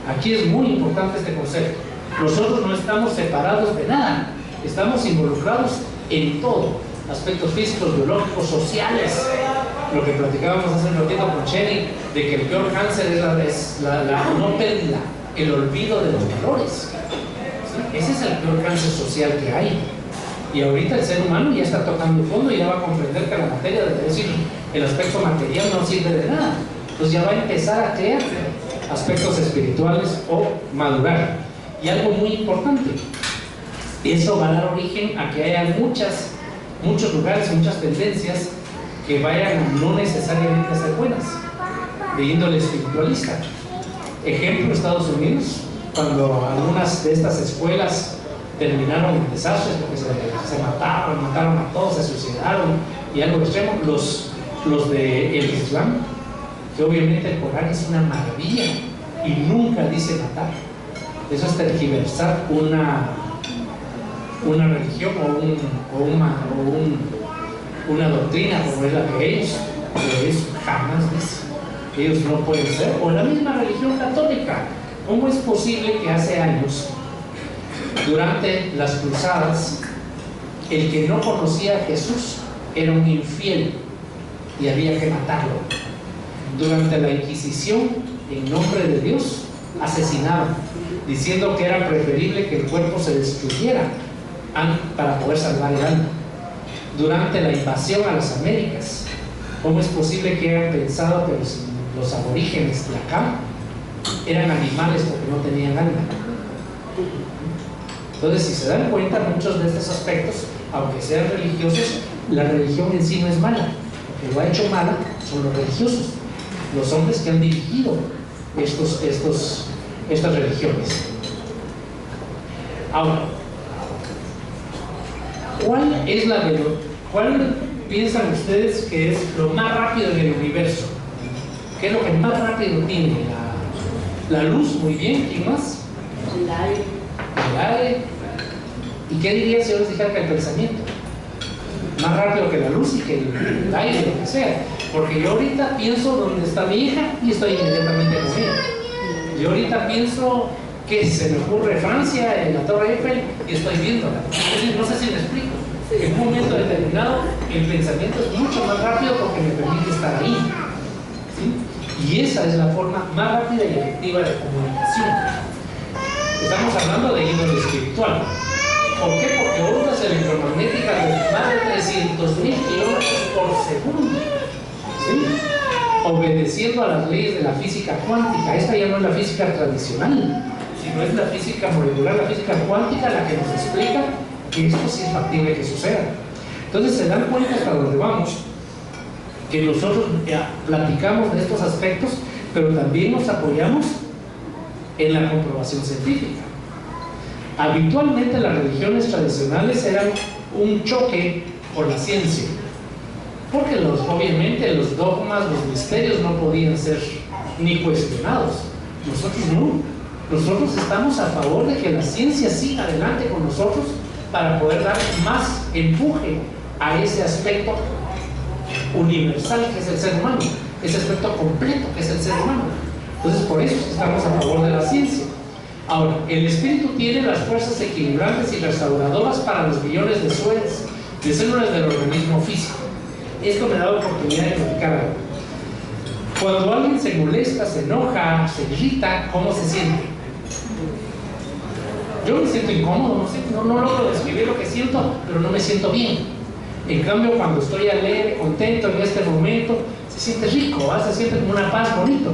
Aquí es muy importante este concepto. Nosotros no estamos separados de nada, estamos involucrados en todo. Aspectos físicos, biológicos, sociales. Lo que platicábamos hace un ratito con Chenny, de que el peor cáncer es la no pérdida, el olvido de los valores. ¿Sí? Ese es el peor cáncer social que hay. Y ahorita el ser humano ya está tocando fondo y ya va a comprender que la materia, es decir, el aspecto material no sirve de nada. Entonces ya va a empezar a crear aspectos espirituales o madurar. Y algo muy importante, eso va a dar origen a que haya muchos lugares, muchas tendencias que vayan a no necesariamente a ser buenas, de índole espiritualista. Ejemplo, Estados Unidos, cuando algunas de estas escuelas terminaron en desastres porque se mataron a todos, se suicidaron, y algo extremo, los del Islam, que obviamente el Corán es una maravilla y nunca dice matar. Eso es tergiversar una religión o una doctrina como es la que ellos, pero eso jamás dicen. Ellos no pueden ser, o la misma religión católica. ¿Cómo es posible que hace años, durante las cruzadas, el que no conocía a Jesús era un infiel y había que matarlo? Durante la Inquisición, en nombre de Dios, asesinaban, diciendo que era preferible que el cuerpo se destruyera para poder salvar el alma. Durante la invasión a las Américas, ¿cómo es posible que hayan pensado que los aborígenes de acá eran animales porque no tenían alma? Entonces, si se dan cuenta, muchos de estos aspectos, aunque sean religiosos, la religión en sí no es mala. Lo que lo ha hecho mala son los religiosos, los hombres que han dirigido estas religiones. Ahora, ¿cuál piensan ustedes que es lo más rápido en el universo? ¿Qué es lo que más rápido tiene? La luz, muy bien. ¿Quién más? El aire. El aire. ¿Y qué diría si yo les dijera que el pensamiento? Más rápido que la luz y que el aire, lo que sea. Porque yo ahorita pienso dónde está mi hija y estoy inmediatamente con ella. Yo ahorita pienso que se me ocurre Francia, en la Torre Eiffel, y estoy viéndola. Es decir, no sé si me explico. En un momento determinado, el pensamiento es mucho más rápido porque me permite estar ahí. ¿Sí? Y esa es la forma más rápida y efectiva de comunicación. Estamos hablando de índole espiritual. ¿Por qué? Porque ondas electromagnéticas de más de 300.000 kilómetros por segundo, ¿sí? Obedeciendo a las leyes de la física cuántica. Esta ya no es la física tradicional, sino es la física molecular, la física cuántica, la que nos explica que esto sí es factible que suceda. Entonces se dan cuenta hasta donde vamos que nosotros platicamos de estos aspectos, pero también nos apoyamos en la comprobación científica. Habitualmente las religiones tradicionales eran un choque por la ciencia, porque obviamente los dogmas, los misterios no podían ser ni cuestionados. Nosotros no. Nosotros estamos a favor de que la ciencia siga adelante con nosotros para poder dar más empuje a ese aspecto universal que es el ser humano, ese aspecto completo que es el ser humano. Entonces por eso estamos a favor de la ciencia. Ahora, el espíritu tiene las fuerzas equilibrantes y restauradoras para los millones de células del organismo físico. Esto me da la oportunidad de explicar algo. Cuando alguien se molesta, se enoja, se irrita, ¿cómo se siente? Yo me siento incómodo, no sé, no logro describir lo que siento, pero no me siento bien. En cambio, cuando estoy alegre, contento en este momento, se siente rico, ¿va? Se siente como una paz bonito.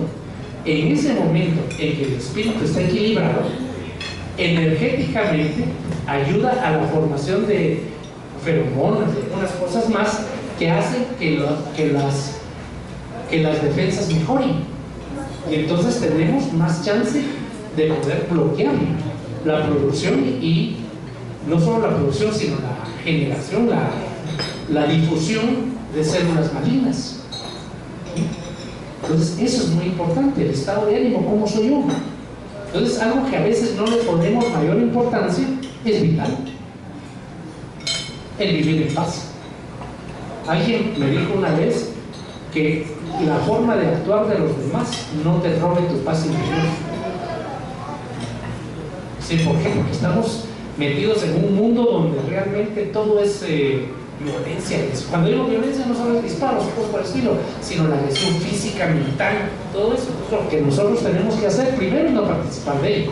En ese momento en que el espíritu está equilibrado, energéticamente ayuda a la formación de feromonas, de unas cosas más que hacen que las defensas mejoren. Y entonces tenemos más chance de poder bloquear la producción, y no solo la producción, sino la generación, la difusión de células malignas. Entonces eso es muy importante, el estado de ánimo, cómo soy yo. Entonces algo que a veces no le ponemos mayor importancia es vital, el vivir en paz. Alguien me dijo una vez que la forma de actuar de los demás no te robe tu paz interior. Sí, ¿por qué? Porque estamos metidos en un mundo donde realmente todo es violencia. Cuando digo violencia no son los disparos o cosas por el estilo, sino la agresión física, mental, todo eso. Entonces, lo que nosotros tenemos que hacer, primero, es no participar de ello,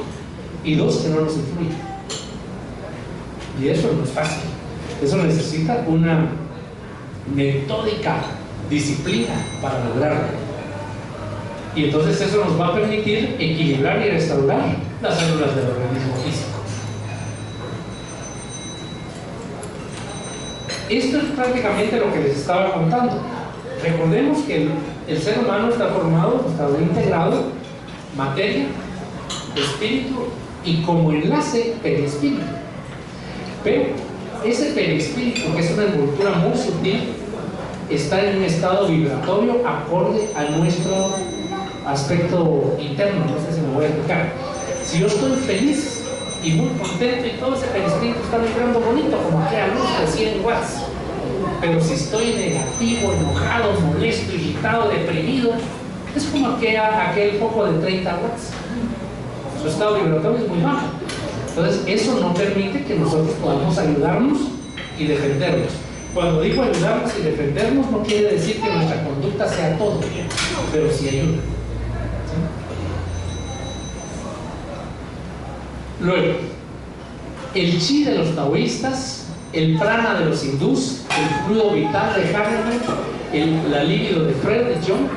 y dos, que no nos influya. Y eso no es fácil. Eso necesita una metódica disciplina para lograrlo. Y entonces eso nos va a permitir equilibrar y restaurar las células del organismo físico. Esto es prácticamente lo que les estaba contando. Recordemos que el ser humano está formado, está integrado, materia, espíritu y como enlace perispíritu. Pero ese perispíritu, que es una envoltura muy sutil, está en un estado vibratorio acorde a nuestro aspecto interno. No sé si me voy a explicar. Si yo estoy feliz y muy contento y todo ese perispíritu está vibrando bonito, como aquella luz de 100 watts. Pero si estoy negativo, enojado, molesto, irritado, deprimido, es como aquel foco de 30 watts. Su estado vibratorio es muy bajo. Entonces eso no permite que nosotros podamos ayudarnos y defendernos. Cuando digo ayudarnos y defendernos, no quiere decir que nuestra conducta sea todo, pero sí ayuda. ¿Sí? Luego, el chi de los taoístas, el prana de los hindús, el fluido vital de Hahnemann, la libido de Freud de Jung,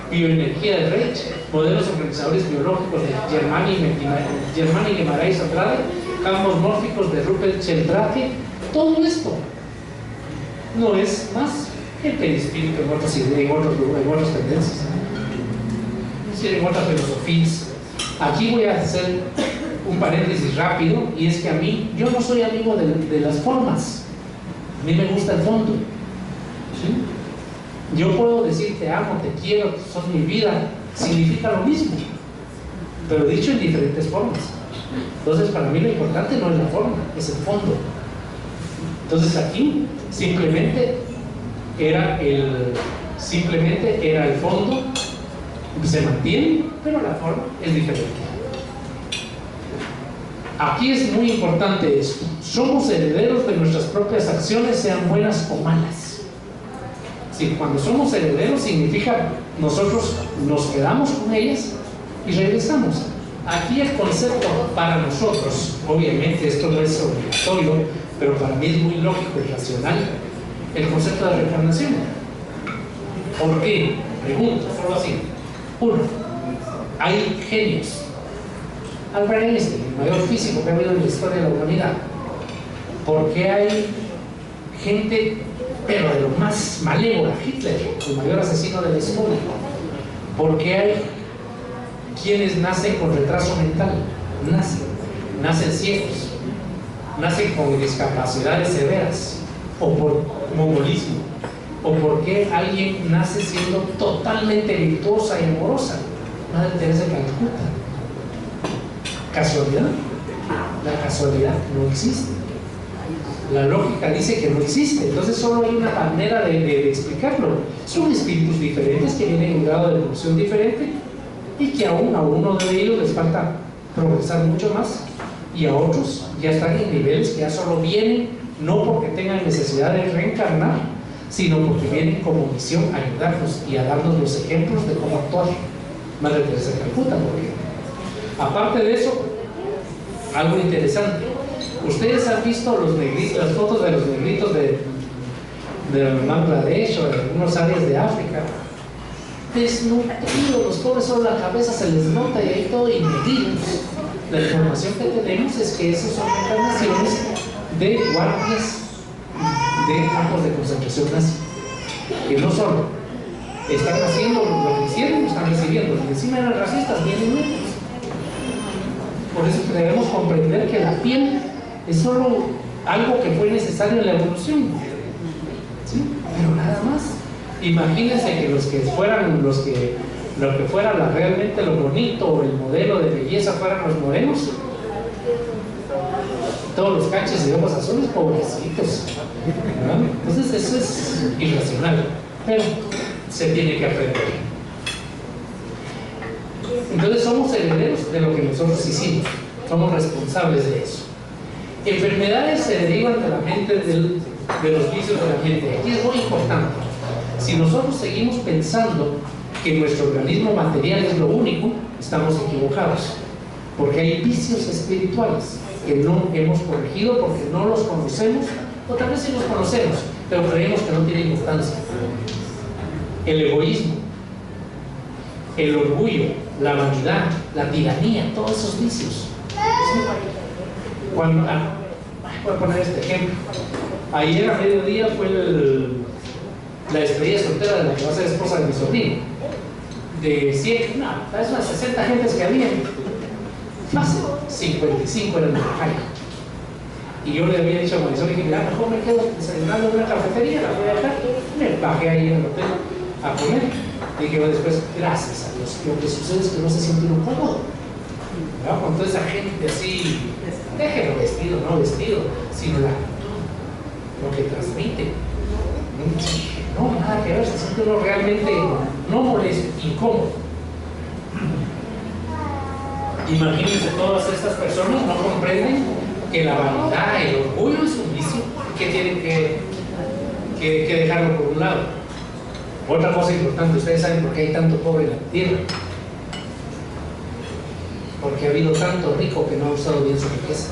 bioenergía de Reich, modelos organizadores biológicos de Germán y Guimarães Andrade, campos mórficos de Rupert Sheldrake. Todo esto no es más que el perispíritu en otras tendencias, es decir, en otras filosofías. Aquí voy a hacer un paréntesis rápido, y es que yo no soy amigo de las formas, a mí me gusta el fondo. ¿Sí? Yo puedo decir te amo, te quiero, sos mi vida, significa lo mismo, pero dicho en diferentes formas. Entonces para mí lo importante no es la forma, es el fondo. Entonces aquí simplemente era el fondo, se mantiene, pero la forma es diferente. Aquí es muy importante esto: somos herederos de nuestras propias acciones, sean buenas o malas. Sí, cuando somos herederos significa nosotros nos quedamos con ellas y regresamos. Aquí el concepto para nosotros, obviamente esto no es obligatorio, pero para mí es muy lógico y racional, el concepto de reencarnación. ¿Por qué? Pregunto, solo así. Uno, hay genios. Albert Einstein, el mayor físico que ha habido en la historia de la humanidad. ¿Por qué hay gente, pero de lo más malévola? Hitler, el mayor asesino de la historia. ¿Por qué hay quienes nacen con retraso mental? Nacen ciegos, nacen con discapacidades severas, o por mongolismo, o porque alguien nace siendo totalmente virtuosa y amorosa. Madre Teresa de Calcuta. ¿Casualidad? La casualidad no existe. La lógica dice que no existe. Entonces solo hay una manera de explicarlo. Son espíritus diferentes que vienen en un grado de evolución diferente, y que aún a uno de ellos les falta progresar mucho más, y a otros ya están en niveles que ya solo vienen no porque tengan necesidad de reencarnar, sino porque vienen como misión a ayudarnos y a darnos los ejemplos de cómo actuar. Madre Teresa de Calcuta, por ejemplo. Aparte de eso, algo interesante. Ustedes han visto los negritos, las fotos de los negritos de Bangladesh o de algunas áreas de África, desnutridos, los pobres solo la cabeza se les nota y ahí todo inmedido. La información que tenemos es que esas son encarnaciones de guardias de campos de concentración nazi, que no solo están haciendo lo que hicieron, están recibiendo, y encima eran racistas, vienen menos. Por eso debemos comprender que la piel es solo algo que fue necesario en la evolución, ¿sí? Pero nada más. Imagínense que los que fueran lo que fuera realmente lo bonito o el modelo de belleza fueran los morenos, todos los canches de ojos azules, pobrecitos, ¿no? Entonces eso es irracional, pero se tiene que aprender. Entonces somos herederos de lo que nosotros hicimos, somos responsables de eso. Enfermedades se derivan de la mente, de los vicios de la mente. Aquí es muy importante. Si nosotros seguimos pensando que nuestro organismo material es lo único, estamos equivocados, porque hay vicios espirituales que no hemos corregido porque no los conocemos, o tal vez sí los conocemos, pero creemos que no tienen importancia. El egoísmo, el orgullo, la vanidad, la tiranía, todos esos vicios. Voy a poner este ejemplo. Ayer a mediodía fue la despedida soltera de la que va a ser esposa de mi sobrino. De 100, no, es unas 60 gentes que había. Fácil, 55 eran de la calle. Y yo le había dicho a Marisol, dije, mira, mejor me quedo desayunando en una cafetería, la voy a dejar. Me bajé ahí en el hotel a comer. Y dije después, gracias a Dios, lo que sucede es que no se siente uno cómodo, ¿no? Con toda esa gente así, déjenlo vestido, no vestido, sino la actitud, lo que transmite. No, nada que ver, se siente uno realmente no molesto, incómodo. Imagínense, todas estas personas no comprenden que la vanidad, el orgullo es un vicio que tienen que dejarlo por un lado. Otra cosa importante, ustedes saben por qué hay tanto pobre en la tierra. Porque ha habido tanto rico que no ha usado bien su riqueza.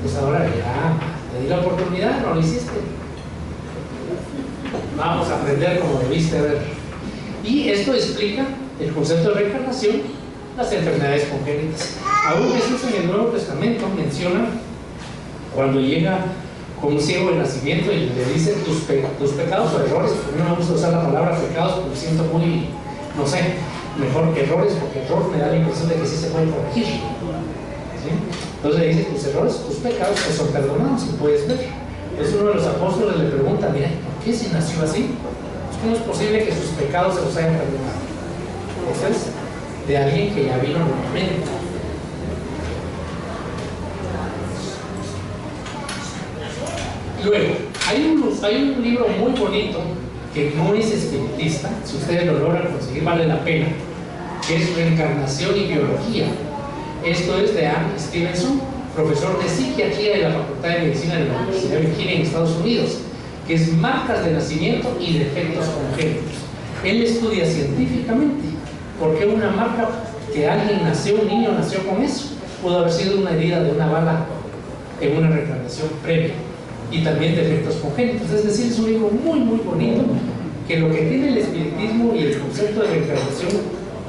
Pues ahora ya, te di la oportunidad, no lo hiciste. Vamos a aprender como debiste ver. Y esto explica el concepto de reencarnación, las enfermedades congénitas. Aún Jesús en el Nuevo Testamento menciona cuando llega con un ciego de nacimiento y le dice tus pecados o errores. A mí no me gusta usar la palabra pecados porque siento muy, no sé, mejor que errores, porque error me da la impresión de que sí se puede corregir, ¿sí? Entonces le dice tus errores, tus pecados te son perdonados, si puedes ver. Entonces uno de los apóstoles le pregunta, mira, ¿por qué si nació así? ¿Cómo es posible que sus pecados se los hayan perdonado? Eso es de alguien que ya vino nuevamente. Luego, hay un libro muy bonito que no es espiritista, si ustedes lo logran conseguir vale la pena, que es Reencarnación y Biología. Esto es de Anne Stevenson, profesor de psiquiatría de la Facultad de Medicina de la Universidad de Virginia en Estados Unidos, que es marcas de nacimiento y defectos congénitos. Él estudia científicamente por qué una marca que alguien nació, un niño nació con eso, pudo haber sido una herida de una bala en una reencarnación previa, y también defectos congénitos. Es decir, es un libro muy muy bonito, que lo que tiene el espiritismo y el concepto de reencarnación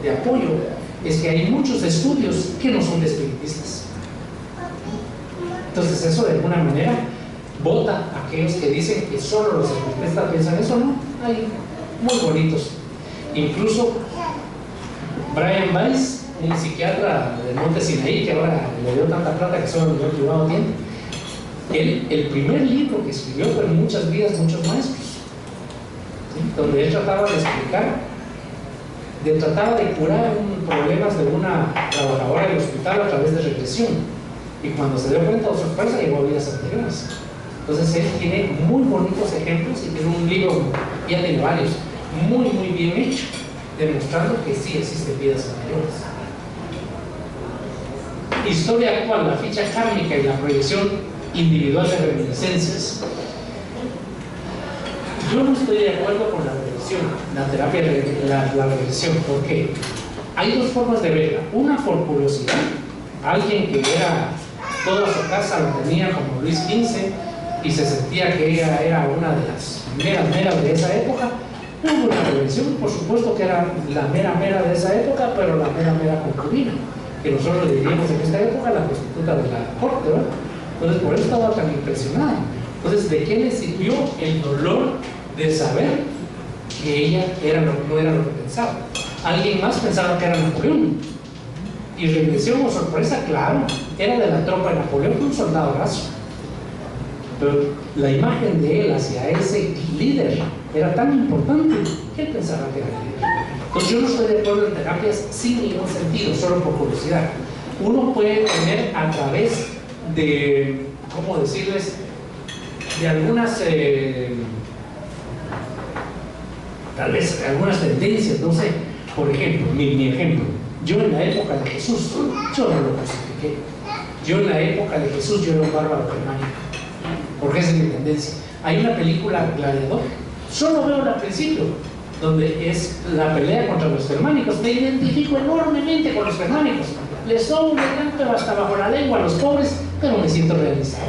de apoyo es que hay muchos estudios que no son de espiritistas. Entonces eso de alguna manera vota a aquellos que dicen que solo los espiritistas piensan eso. No, hay muy bonitos. Incluso Brian Weiss, un psiquiatra de Monte Sinaí, que ahora le dio tanta plata que solo el privado tiene, el primer libro que escribió fue Muchas vidas, muchos maestros, ¿sí? Donde él trataba de explicar, trataba de curar problemas de una trabajadora del hospital a través de regresión, y cuando se dio cuenta de su sorpresa llegó a vidas anteriores. Entonces él tiene muy bonitos ejemplos y tiene un libro, ya tiene varios, muy muy bien hecho, demostrando que sí existen vidas anteriores. Historia actual, la ficha kármica y la proyección individual de reminiscencias. Yo no estoy de acuerdo con la regresión, la terapia de la regresión. ¿Por qué? Hay dos formas de verla. Una por curiosidad, alguien que era toda su casa lo tenía como Luis XV y se sentía que ella era una de las meras de esa época. Hubo una revolución, por supuesto que era la mera de esa época, pero la mera concubina, que nosotros le diríamos en esta época la prostituta de la corte, ¿verdad? Entonces por eso estaba tan impresionada. Entonces, ¿de qué le sirvió el dolor de saber que ella no era lo que pensaba? Alguien más pensaba que era Napoleón. Y regresión o sorpresa, claro, era de la tropa de Napoleón, fue un soldado raso. Pero la imagen de él hacia ese líder era tan importante que él pensaba que era líder. Entonces yo no estoy de acuerdo en terapias sin ningún sentido, solo por curiosidad. Uno puede tener a través de, ¿cómo decirles?, de algunas, tal vez algunas tendencias, no sé. Por ejemplo, mi ejemplo, yo en la época de Jesús, yo no lo crucifiqué. Yo en la época de Jesús, yo era un bárbaro germánico, porque esa es mi tendencia. Hay una película, Gladiador, solo veo al principio, donde es la pelea contra los germánicos. Me identifico enormemente con los germánicos, les doy un pero hasta bajo la lengua a los pobres, pero me siento realizado.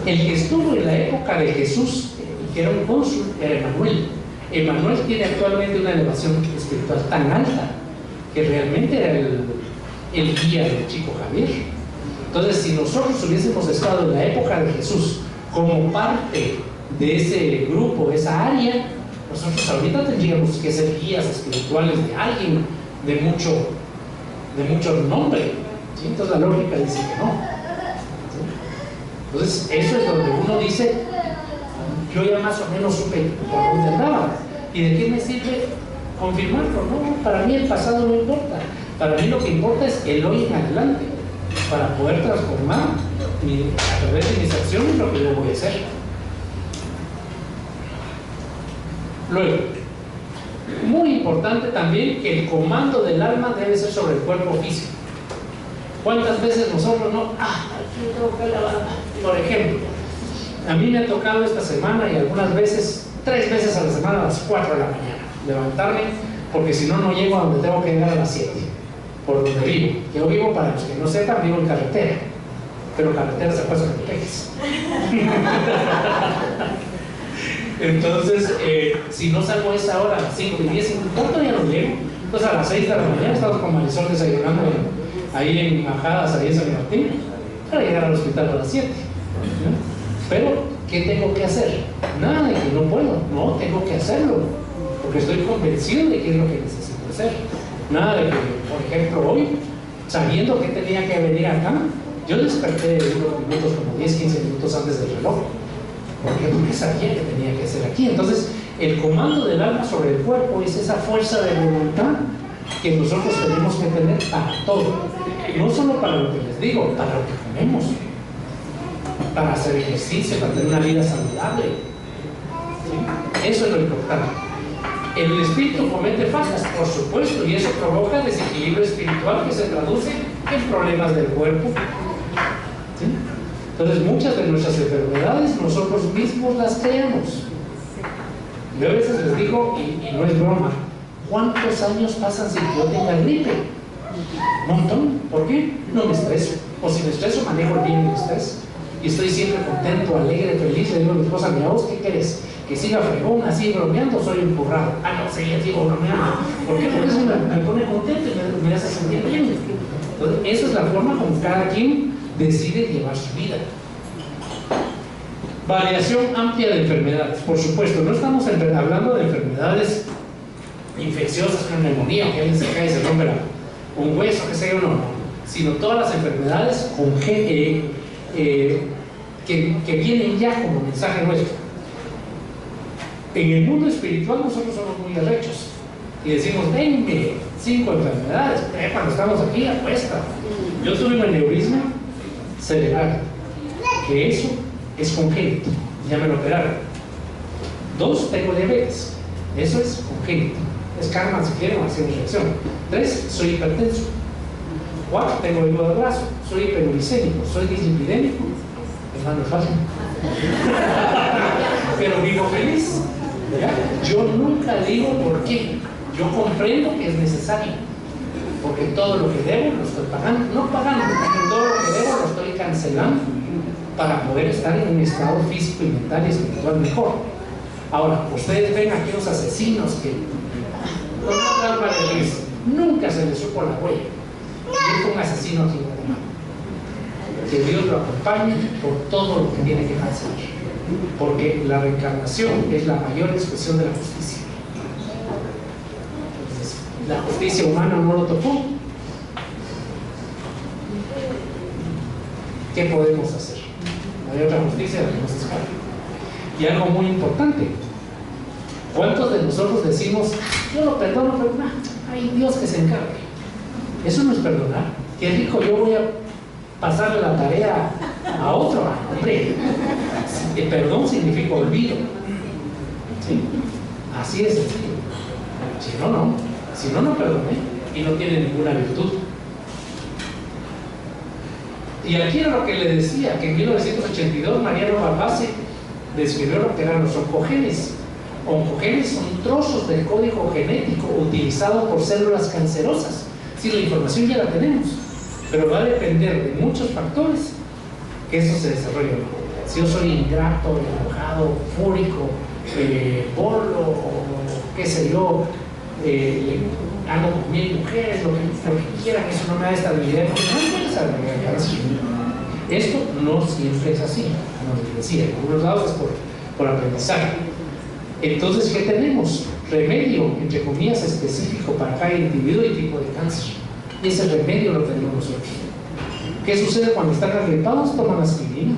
El que estuvo en la época de Jesús, que era un cónsul, era Emanuel. Emanuel tiene actualmente una elevación espiritual tan alta que realmente era el guía del chico Javier. Entonces, si nosotros hubiésemos estado en la época de Jesús como parte de ese grupo, esa área, nosotros ahorita tendríamos que ser guías espirituales de alguien de mucho nombre, ¿sí? Entonces la lógica dice que no, ¿sí? Entonces eso es donde uno dice, yo ya más o menos supe por dónde andaba. ¿Y de qué me sirve confirmarlo? No, para mí el pasado no importa. Para mí lo que importa es el hoy en adelante, para poder transformar a través de mis acciones lo que yo voy a hacer. Luego, muy importante también que el comando del alma debe ser sobre el cuerpo físico. ¿Cuántas veces nosotros no? Yo tengo que lavar. Por ejemplo, a mí me ha tocado esta semana y algunas veces, 3 veces a la semana a las 4 de la mañana, levantarme, porque si no, no llego a donde tengo que llegar a las 7, por donde vivo. Yo vivo, para los que no sepan, vivo en carretera, pero carretera se pasa con peques. Entonces, si no salgo a esa hora, a las 5 y 10, ya no llego. Entonces a las 6 de la mañana estamos con Marisol desayunando ahí en Majadas, ahí en San Martín, para llegar al hospital a las 7. ¿no? Pero, ¿qué tengo que hacer? Nada de que no puedo, no, tengo que hacerlo, porque estoy convencido de que es lo que necesito hacer. Nada de que, por ejemplo, hoy, sabiendo que tenía que venir acá, yo desperté unos minutos, como 10, 15 minutos antes del reloj. Porque sabía que tenía que hacer aquí. Entonces, el comando del alma sobre el cuerpo es esa fuerza de voluntad que nosotros tenemos que tener para todo. No solo para lo que les digo, para lo que comemos, para hacer ejercicio, para tener una vida saludable. ¿Sí? Eso es lo importante. El espíritu comete fallas, por supuesto, y eso provoca desequilibrio espiritual que se traduce en problemas del cuerpo. ¿Sí? Entonces, muchas de nuestras enfermedades nosotros mismos las creamos. Yo a veces les digo, y no es broma, ¿cuántos años pasan sin que yo tenga gripe? Un montón. ¿Por qué? No me estreso. O si me estreso, manejo bien el estrés. Y estoy siempre contento, alegre, feliz. Le digo a mi esposa, mira, ¿vos qué querés? ¿Que siga fregón, así bromeando? Soy empurrado. No, sí, ya sigo bromeando. ¿Por qué? Porque eso me pone contento y me hace sentir bien. Entonces, esa es la forma como cada quien decide llevar su vida. Variación amplia de enfermedades. Por supuesto, no estamos hablando de enfermedades infecciosas, una neumonía, que alguien se cae y se rompe un hueso, que sea uno, sino todas las enfermedades que vienen ya como mensaje nuestro. En el mundo espiritual nosotros somos muy arrechos y decimos, denme 5 enfermedades, cuando estamos aquí apuesta. Yo tuve un aneurisma cerebral, que eso es congénito, ya me lo operaron. 2, tengo diabetes, eso es congénito, es karma si quieren, hacer una reacción. 3, soy hipertenso. 4, tengo hígado graso, soy hiperuricémico, soy dislipidémico, hermano, es fácil. Pero vivo feliz. ¿Ya? Yo nunca digo por qué, yo comprendo que es necesario. porque todo lo que debo lo estoy pagando, no pagando, todo lo que debo lo estoy cancelando para poder estar en un estado físico y mental y espiritual mejor. Ahora, ustedes ven a aquellos asesinos que con una trauma de risa, nunca se les supo la huella. Y es un asesino aquí en Guatemala. Que Dios lo acompañe por todo lo que tiene que cancelar, porque la reencarnación es la mayor expresión de la justicia. Entonces, la justicia humana no lo tocó. ¿Qué podemos hacer? No hay otra justicia la que nos escapa. Y algo muy importante, ¿cuántos de nosotros decimos, yo lo perdono, pero hay Dios que se encargue? Eso no es perdonar. Qué rico, yo voy a pasarle la tarea a otro. Hombre, el perdón significa olvido. ¿Sí? Así es sencillo. Si no, no. Si no, no perdoné y no tiene ninguna virtud. Y aquí era lo que le decía, que en 1982 Mariano Barbase describió lo que eran los oncogenes. Oncogenes son trozos del código genético utilizado por células cancerosas. Si la información ya la tenemos, pero va a depender de muchos factores que eso se desarrolle. Si yo soy ingrato, enojado, fúrico, bolo, o qué sé yo, ando con 1000 mujeres, lo que quieran, eso no me da estabilidad emocional. Esto no siempre es así, como les decía, en algunos lados es por aprendizaje. Entonces, ¿qué tenemos? Remedio, entre comillas, específico para cada individuo y tipo de cáncer. Y ese remedio lo tenemos nosotros. ¿Qué sucede cuando están agripados? Toman aspirina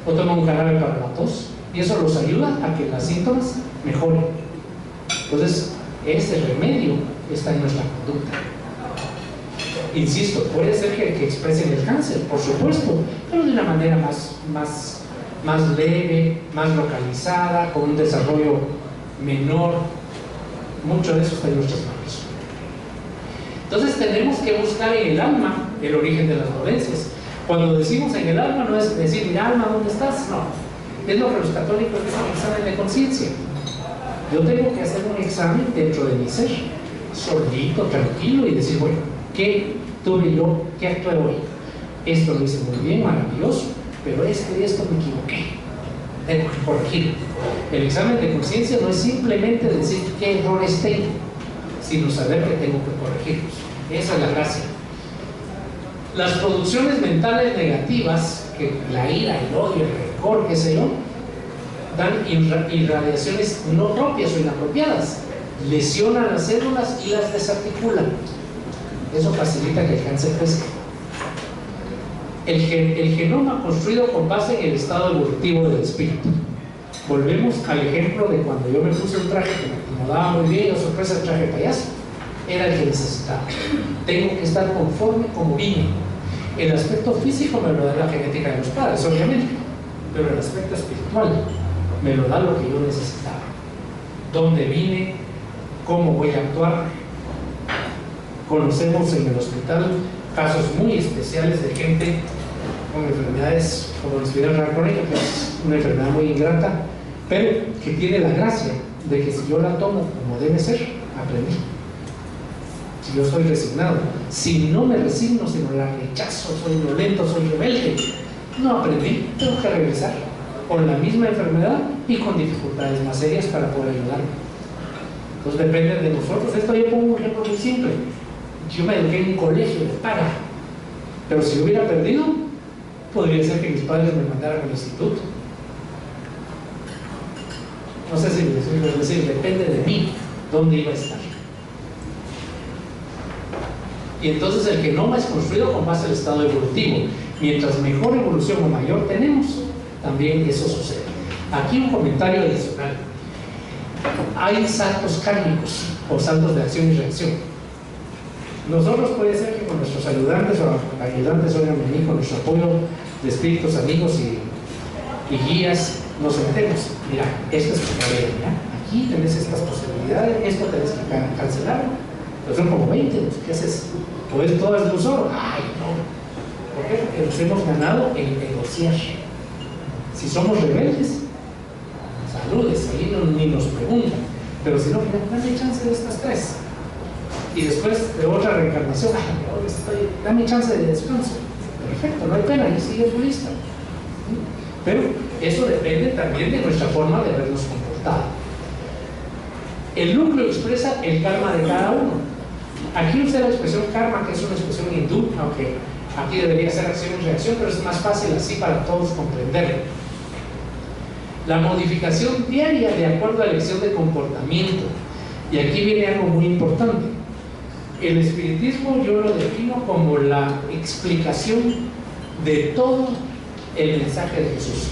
o toman un jarabe para la tos, y eso los ayuda a que los síntomas mejoren. Entonces, ese remedio está en nuestra conducta. Insisto, puede ser que expresen el cáncer, por supuesto, pero de una manera más leve, más localizada, con un desarrollo menor. Mucho de eso está en nuestras manos. Entonces tenemos que buscar en el alma el origen de las dolencias. Cuando decimos en el alma, no es decir, mira alma, ¿dónde estás? No, es lo que los católicos dicen, un examen de conciencia. Yo tengo que hacer un examen dentro de mi ser, solito, tranquilo, y decir, bueno, ¿qué tuve yo? ¿Qué actué hoy? Esto lo hice muy bien, maravilloso, pero esto y esto me equivoqué. Tengo que corregir. El examen de conciencia no es simplemente decir qué errores tengo, sino saber que tengo que corregirlos. Esa es la gracia. Las producciones mentales negativas, que la ira, el odio, el rencor, qué sé yo, dan irradiaciones no propias o inapropiadas, lesionan las células y las desarticulan. Eso facilita que el cáncer crezca. El genoma construido con base en el estado evolutivo del espíritu. Volvemos al ejemplo de cuando yo me puse un traje que me acomodaba muy bien, y sorpresa, el traje de payaso era el que necesitaba. Tengo que estar conforme como vine. El aspecto físico me lo da la genética de los padres, obviamente, pero el aspecto espiritual me lo da lo que yo necesitaba. ¿Dónde vine? ¿Cómo voy a actuar? Conocemos en el hospital casos muy especiales de gente con enfermedades como la espiral crónica, que es una enfermedad muy ingrata, pero que tiene la gracia de que si yo la tomo como debe ser, aprendí. Si yo soy resignado, si no me resigno, sino la rechazo, soy violento, soy rebelde, no aprendí, tengo que regresar con la misma enfermedad y con dificultades más serias para poder ayudarme. Entonces depende de nosotros. Esto yo pongo un ejemplo muy simple. Yo me eduqué en un colegio de paga, pero si hubiera perdido, podría ser que mis padres me mandaran al instituto. No sé si les decir, depende de mí dónde iba a estar. Y entonces el genoma es construido con base al estado evolutivo. Mientras mejor evolución o mayor tenemos, también eso sucede. Aquí un comentario adicional. Hay saltos kármicos o saltos de acción y reacción. Nosotros puede ser que con nuestros ayudantes o ayudantes, oigan, con nuestro apoyo de espíritus, amigos y guías, nos sentemos. Mira, esto es tu carrera, ¿ya? Aquí tenés estas posibilidades, esto tenés que cancelarlo. Pero son como 20, ¿qué haces? ¿Puedes todo es tú solo? Ay, no. ¿Por qué? Porque nos hemos ganado el negociar. Si somos rebeldes, saludes, ahí ni nos preguntan. Pero si no, dame chance de estas tres. y después de otra reencarnación, dame chance de descanso. Perfecto, no hay pena, y sigue tu lista. Pero eso depende también de nuestra forma de habernos comportado. El núcleo expresa el karma de cada uno. Aquí usa la expresión karma, que es una expresión hindú, aunque aquí debería ser acción y reacción, pero es más fácil así para todos comprenderlo. La modificación diaria de acuerdo a la elección de comportamiento. Y aquí viene algo muy importante. El espiritismo yo lo defino como la explicación de todo el mensaje de Jesús.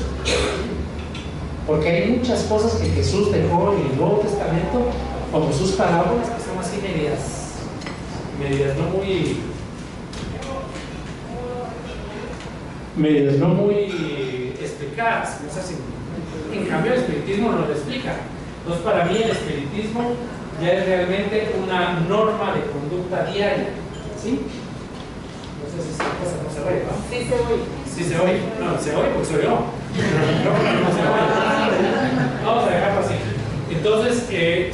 Porque hay muchas cosas que Jesús dejó en el Nuevo Testamento, como sus parábolas, que son así medias no muy explicadas. No es así. En cambio el espiritismo no lo explica. Entonces para mí el espiritismo ya es realmente una norma de conducta diaria. ¿Sí? No sé si esa cosa no se oye, ¿no? Sí se oye. Sí se oye. No, se oye porque soy yo. No se oye. Vamos a dejarlo así. Entonces,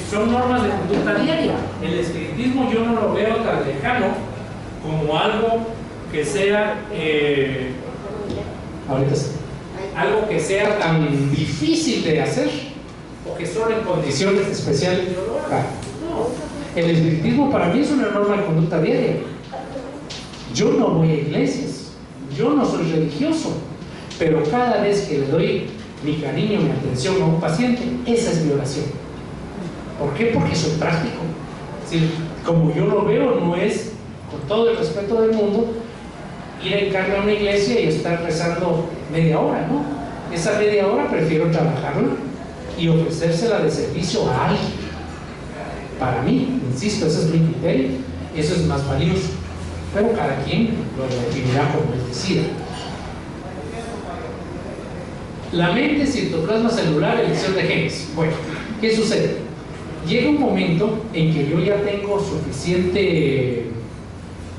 son normas de conducta diaria. El espiritismo yo no lo veo tan lejano como algo que sea ahorita sí. Algo que sea tan difícil de hacer o que solo en condiciones especiales yo lo haga. No. El espiritismo para mí es una norma de conducta diaria. Yo no voy a iglesias, yo no soy religioso, pero cada vez que le doy mi cariño, mi atención a un paciente, esa es mi oración. ¿Por qué? Porque soy práctico. Es decir, como yo lo veo, no es, con todo el respeto del mundo, ir a hincarme a una iglesia y estar rezando media hora, ¿no? Esa media hora prefiero trabajarla y ofrecérsela de servicio a alguien. Para mí, insisto, ese es mi criterio, eso es más valioso, pero cada quien lo definirá como él decida. La mente, citoplasma celular, elección de genes. Bueno, ¿qué sucede? Llega un momento en que yo ya tengo suficiente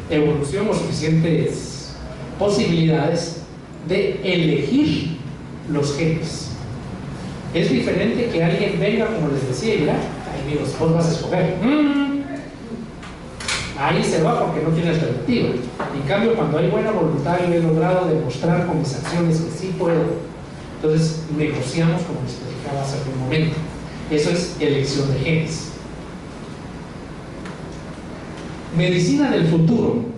evolución o suficientes posibilidades de elegir los genes. Es diferente que alguien venga, como les decía, y mira, ay amigos, vos vas a escoger. Ahí se va porque no tiene alternativa. En cambio, cuando hay buena voluntad y he logrado demostrar con mis acciones que sí puedo, entonces negociamos, como les explicaba hace un momento. Eso es elección de genes. Medicina del futuro.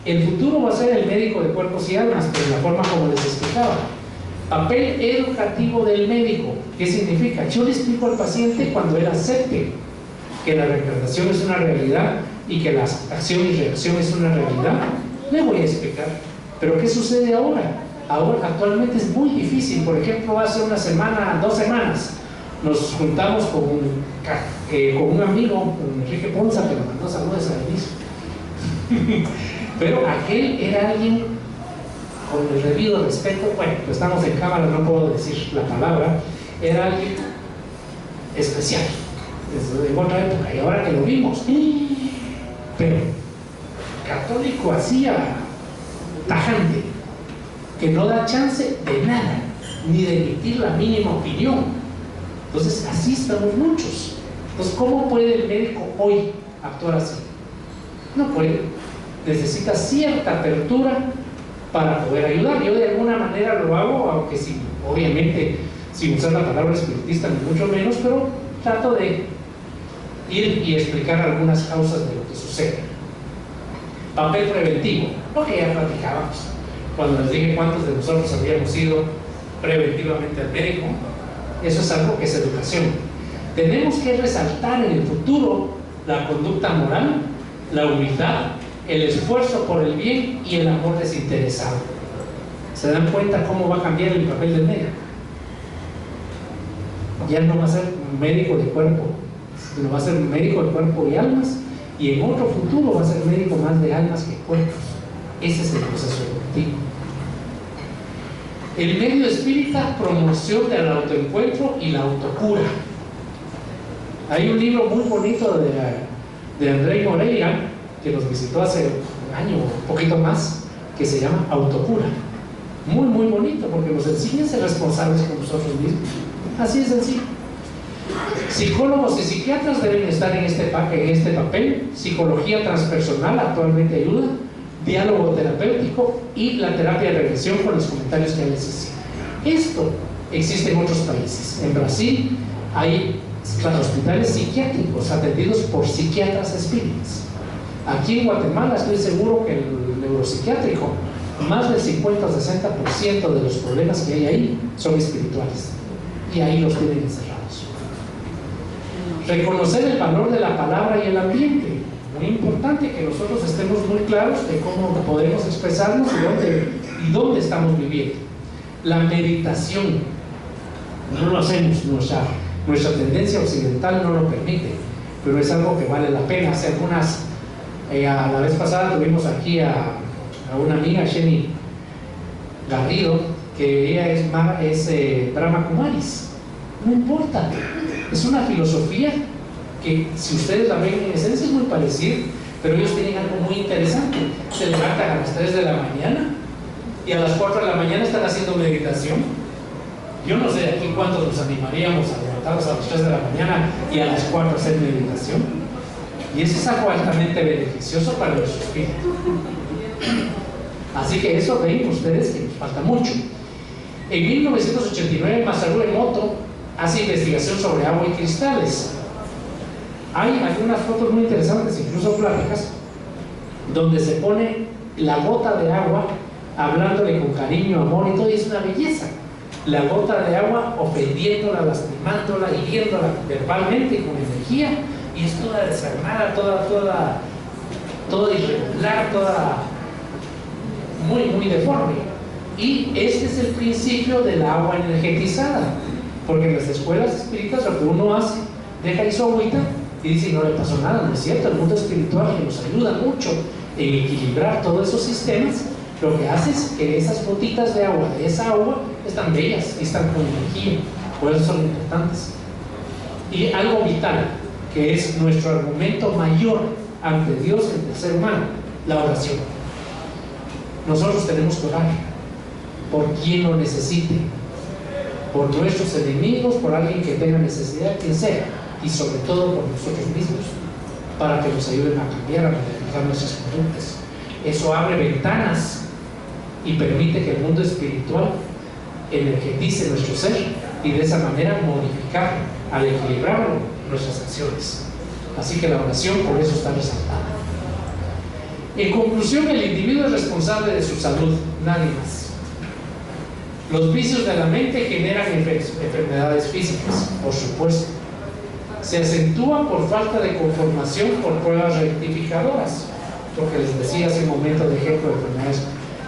El futuro va a ser el médico de cuerpos y almas, pero de la forma como les explicaba. Papel educativo del médico. ¿Qué significa? Yo le explico al paciente cuando él acepte que la reencarnación es una realidad y que la acción y reacción es una realidad, le voy a explicar. Pero ¿qué sucede ahora? Ahora, actualmente es muy difícil. Por ejemplo, hace una semana, 2 semanas, nos juntamos con un amigo, con Enrique Ponza, que nos mandó saludos al inicio. Pero aquel era alguien, con el debido respeto, bueno, pues estamos en cámara, no puedo decir la palabra, era alguien especial, en otra época, y ahora que lo vimos, pero católico hacía tajante, que no da chance de nada, ni de emitir la mínima opinión. Entonces así estamos muchos. Entonces, ¿cómo puede el médico hoy actuar así? No puede. Necesita cierta apertura para poder ayudar. Yo de alguna manera lo hago, aunque sí, obviamente sin usar la palabra espiritista ni mucho menos, pero trato de ir y explicar algunas causas de lo que sucede. Papel preventivo, lo que ya platicábamos cuando les dije cuántos de nosotros habíamos ido preventivamente al médico. Eso es algo que es educación. Tenemos que resaltar en el futuro la conducta moral, la humildad, el esfuerzo por el bien y el amor desinteresado. ¿Se dan cuenta cómo va a cambiar el papel del médico? Ya no va a ser un médico de cuerpo, sino va a ser un médico de cuerpo y almas, y en otro futuro va a ser médico más de almas que cuerpos. Ese es el proceso evolutivo. El medio espírita, promoción del autoencuentro y la autocura. Hay un libro muy bonito de André Moreira, que nos visitó hace un año o un poquito más, que se llama Autocura. Muy, muy bonito, porque nos enseña a ser responsables con nosotros mismos. Así es sencillo. Psicólogos y psiquiatras deben estar en este papel. Psicología transpersonal actualmente ayuda, diálogo terapéutico y la terapia de regresión con los comentarios que les hice. Esto existe en otros países. En Brasil hay hospitales psiquiátricos atendidos por psiquiatras espíritas. Aquí en Guatemala estoy seguro que el neuropsiquiátrico, más del 50 o 60% de los problemas que hay ahí son espirituales, y ahí los tienen encerrados. Reconocer el valor de la palabra y el ambiente. Muy importante que nosotros estemos muy claros de cómo podemos expresarnos y dónde estamos viviendo. La meditación, no lo hacemos, nuestra tendencia occidental no lo permite, pero es algo que vale la pena. Hace algunas, la vez pasada tuvimos aquí a una amiga, Jenny Garrido, que ella es Brahma Kumaris. No importa, es una filosofía que, si ustedes la ven en esencia, es muy parecida, pero ellos tienen algo muy interesante. Se levantan a las 3 de la mañana y a las 4 de la mañana están haciendo meditación. Yo no sé aquí cuántos nos animaríamos a levantarnos a las 3 de la mañana y a las 4 hacer meditación. Y eso es algo altamente beneficioso para nuestro espíritu. Así que eso ven ustedes que nos falta mucho. En 1989 Masaru Emoto hace investigación sobre agua y cristales. Hay algunas fotos muy interesantes, incluso gráficas, donde se pone la gota de agua hablándole con cariño, amor y todo, y es una belleza. La gota de agua ofendiéndola, lastimándola, hiriéndola verbalmente y con energía, y es toda desarmada, toda irregular, toda muy deforme. Y este es el principio del agua energetizada, porque en las escuelas espíritas lo que uno hace, deja ahí su agüita y dice: no le pasó nada. No es cierto. El mundo espiritual, que nos ayuda mucho en equilibrar todos esos sistemas, lo que hace es que esas gotitas de agua, de esa agua, están bellas y están con energía. Por eso son importantes. Y algo vital, que es nuestro argumento mayor ante Dios, ante el ser humano: la oración. Nosotros tenemos que orar por quien lo necesite, por nuestros enemigos, por alguien que tenga necesidad, quien sea, y sobre todo por nosotros mismos, para que nos ayuden a cambiar, a modificar nuestras conductas. Eso abre ventanas y permite que el mundo espiritual energetice nuestro ser, y de esa manera modificar, al equilibrarlo, nuestras acciones. Así que la oración por eso está resaltada. En conclusión, el individuo es responsable de su salud, nadie más. Los vicios de la mente generan enfermedades físicas, por supuesto. Se acentúan por falta de conformación por pruebas rectificadoras, porque les decía hace un momento de ejemplo de enfermedades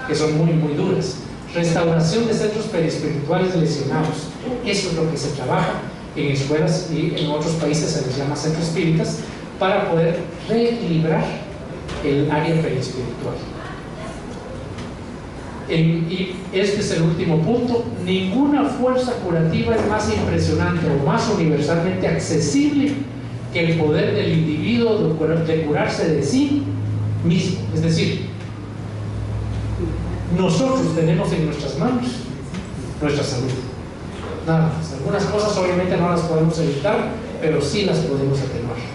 que son muy duras. Restauración de centros perispirituales lesionados. Eso es lo que se trabaja en escuelas, y en otros países se les llama centros espíritas, para poder reequilibrar el área perispiritual. Y este es el último punto: ninguna fuerza curativa es más impresionante o más universalmente accesible que el poder del individuo de curarse de sí mismo. Es decir, nosotros tenemos en nuestras manos nuestra salud, nada más. Algunas cosas obviamente no las podemos evitar, pero sí las podemos atenuar.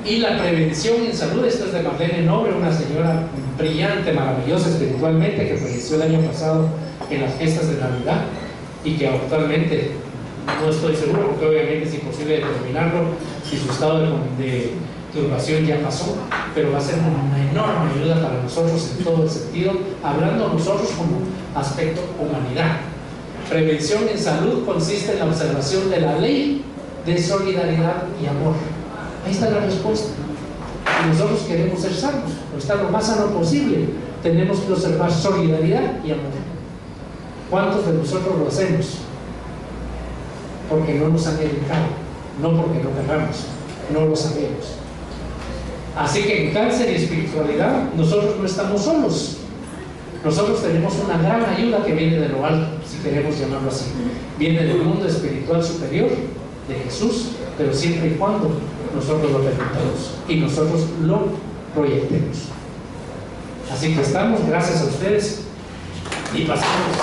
Y la prevención en salud, esto es de Marlene Nobre, una señora brillante, maravillosa espiritualmente, que falleció el año pasado en las fiestas de Navidad, y que actualmente no estoy seguro, porque obviamente es imposible determinarlo si su estado de turbación ya pasó, pero va a ser una enorme ayuda para nosotros en todo el sentido, hablando nosotros como aspecto humanidad. Prevención en salud consiste en la observación de la ley de solidaridad y amor. Ahí está la respuesta. Si nosotros queremos ser sanos, o estar lo más sano posible, tenemos que observar solidaridad y amor. ¿Cuántos de nosotros lo hacemos? Porque no nos han educado, no porque no querramos, no lo sabemos. Así que en cáncer y espiritualidad nosotros no estamos solos. Nosotros tenemos una gran ayuda que viene de lo alto, si queremos llamarlo así. Viene del mundo espiritual superior, de Jesús, pero siempre y cuando nosotros lo permitamos y nosotros lo proyectemos. Así que estamos, gracias a ustedes, y pasamos.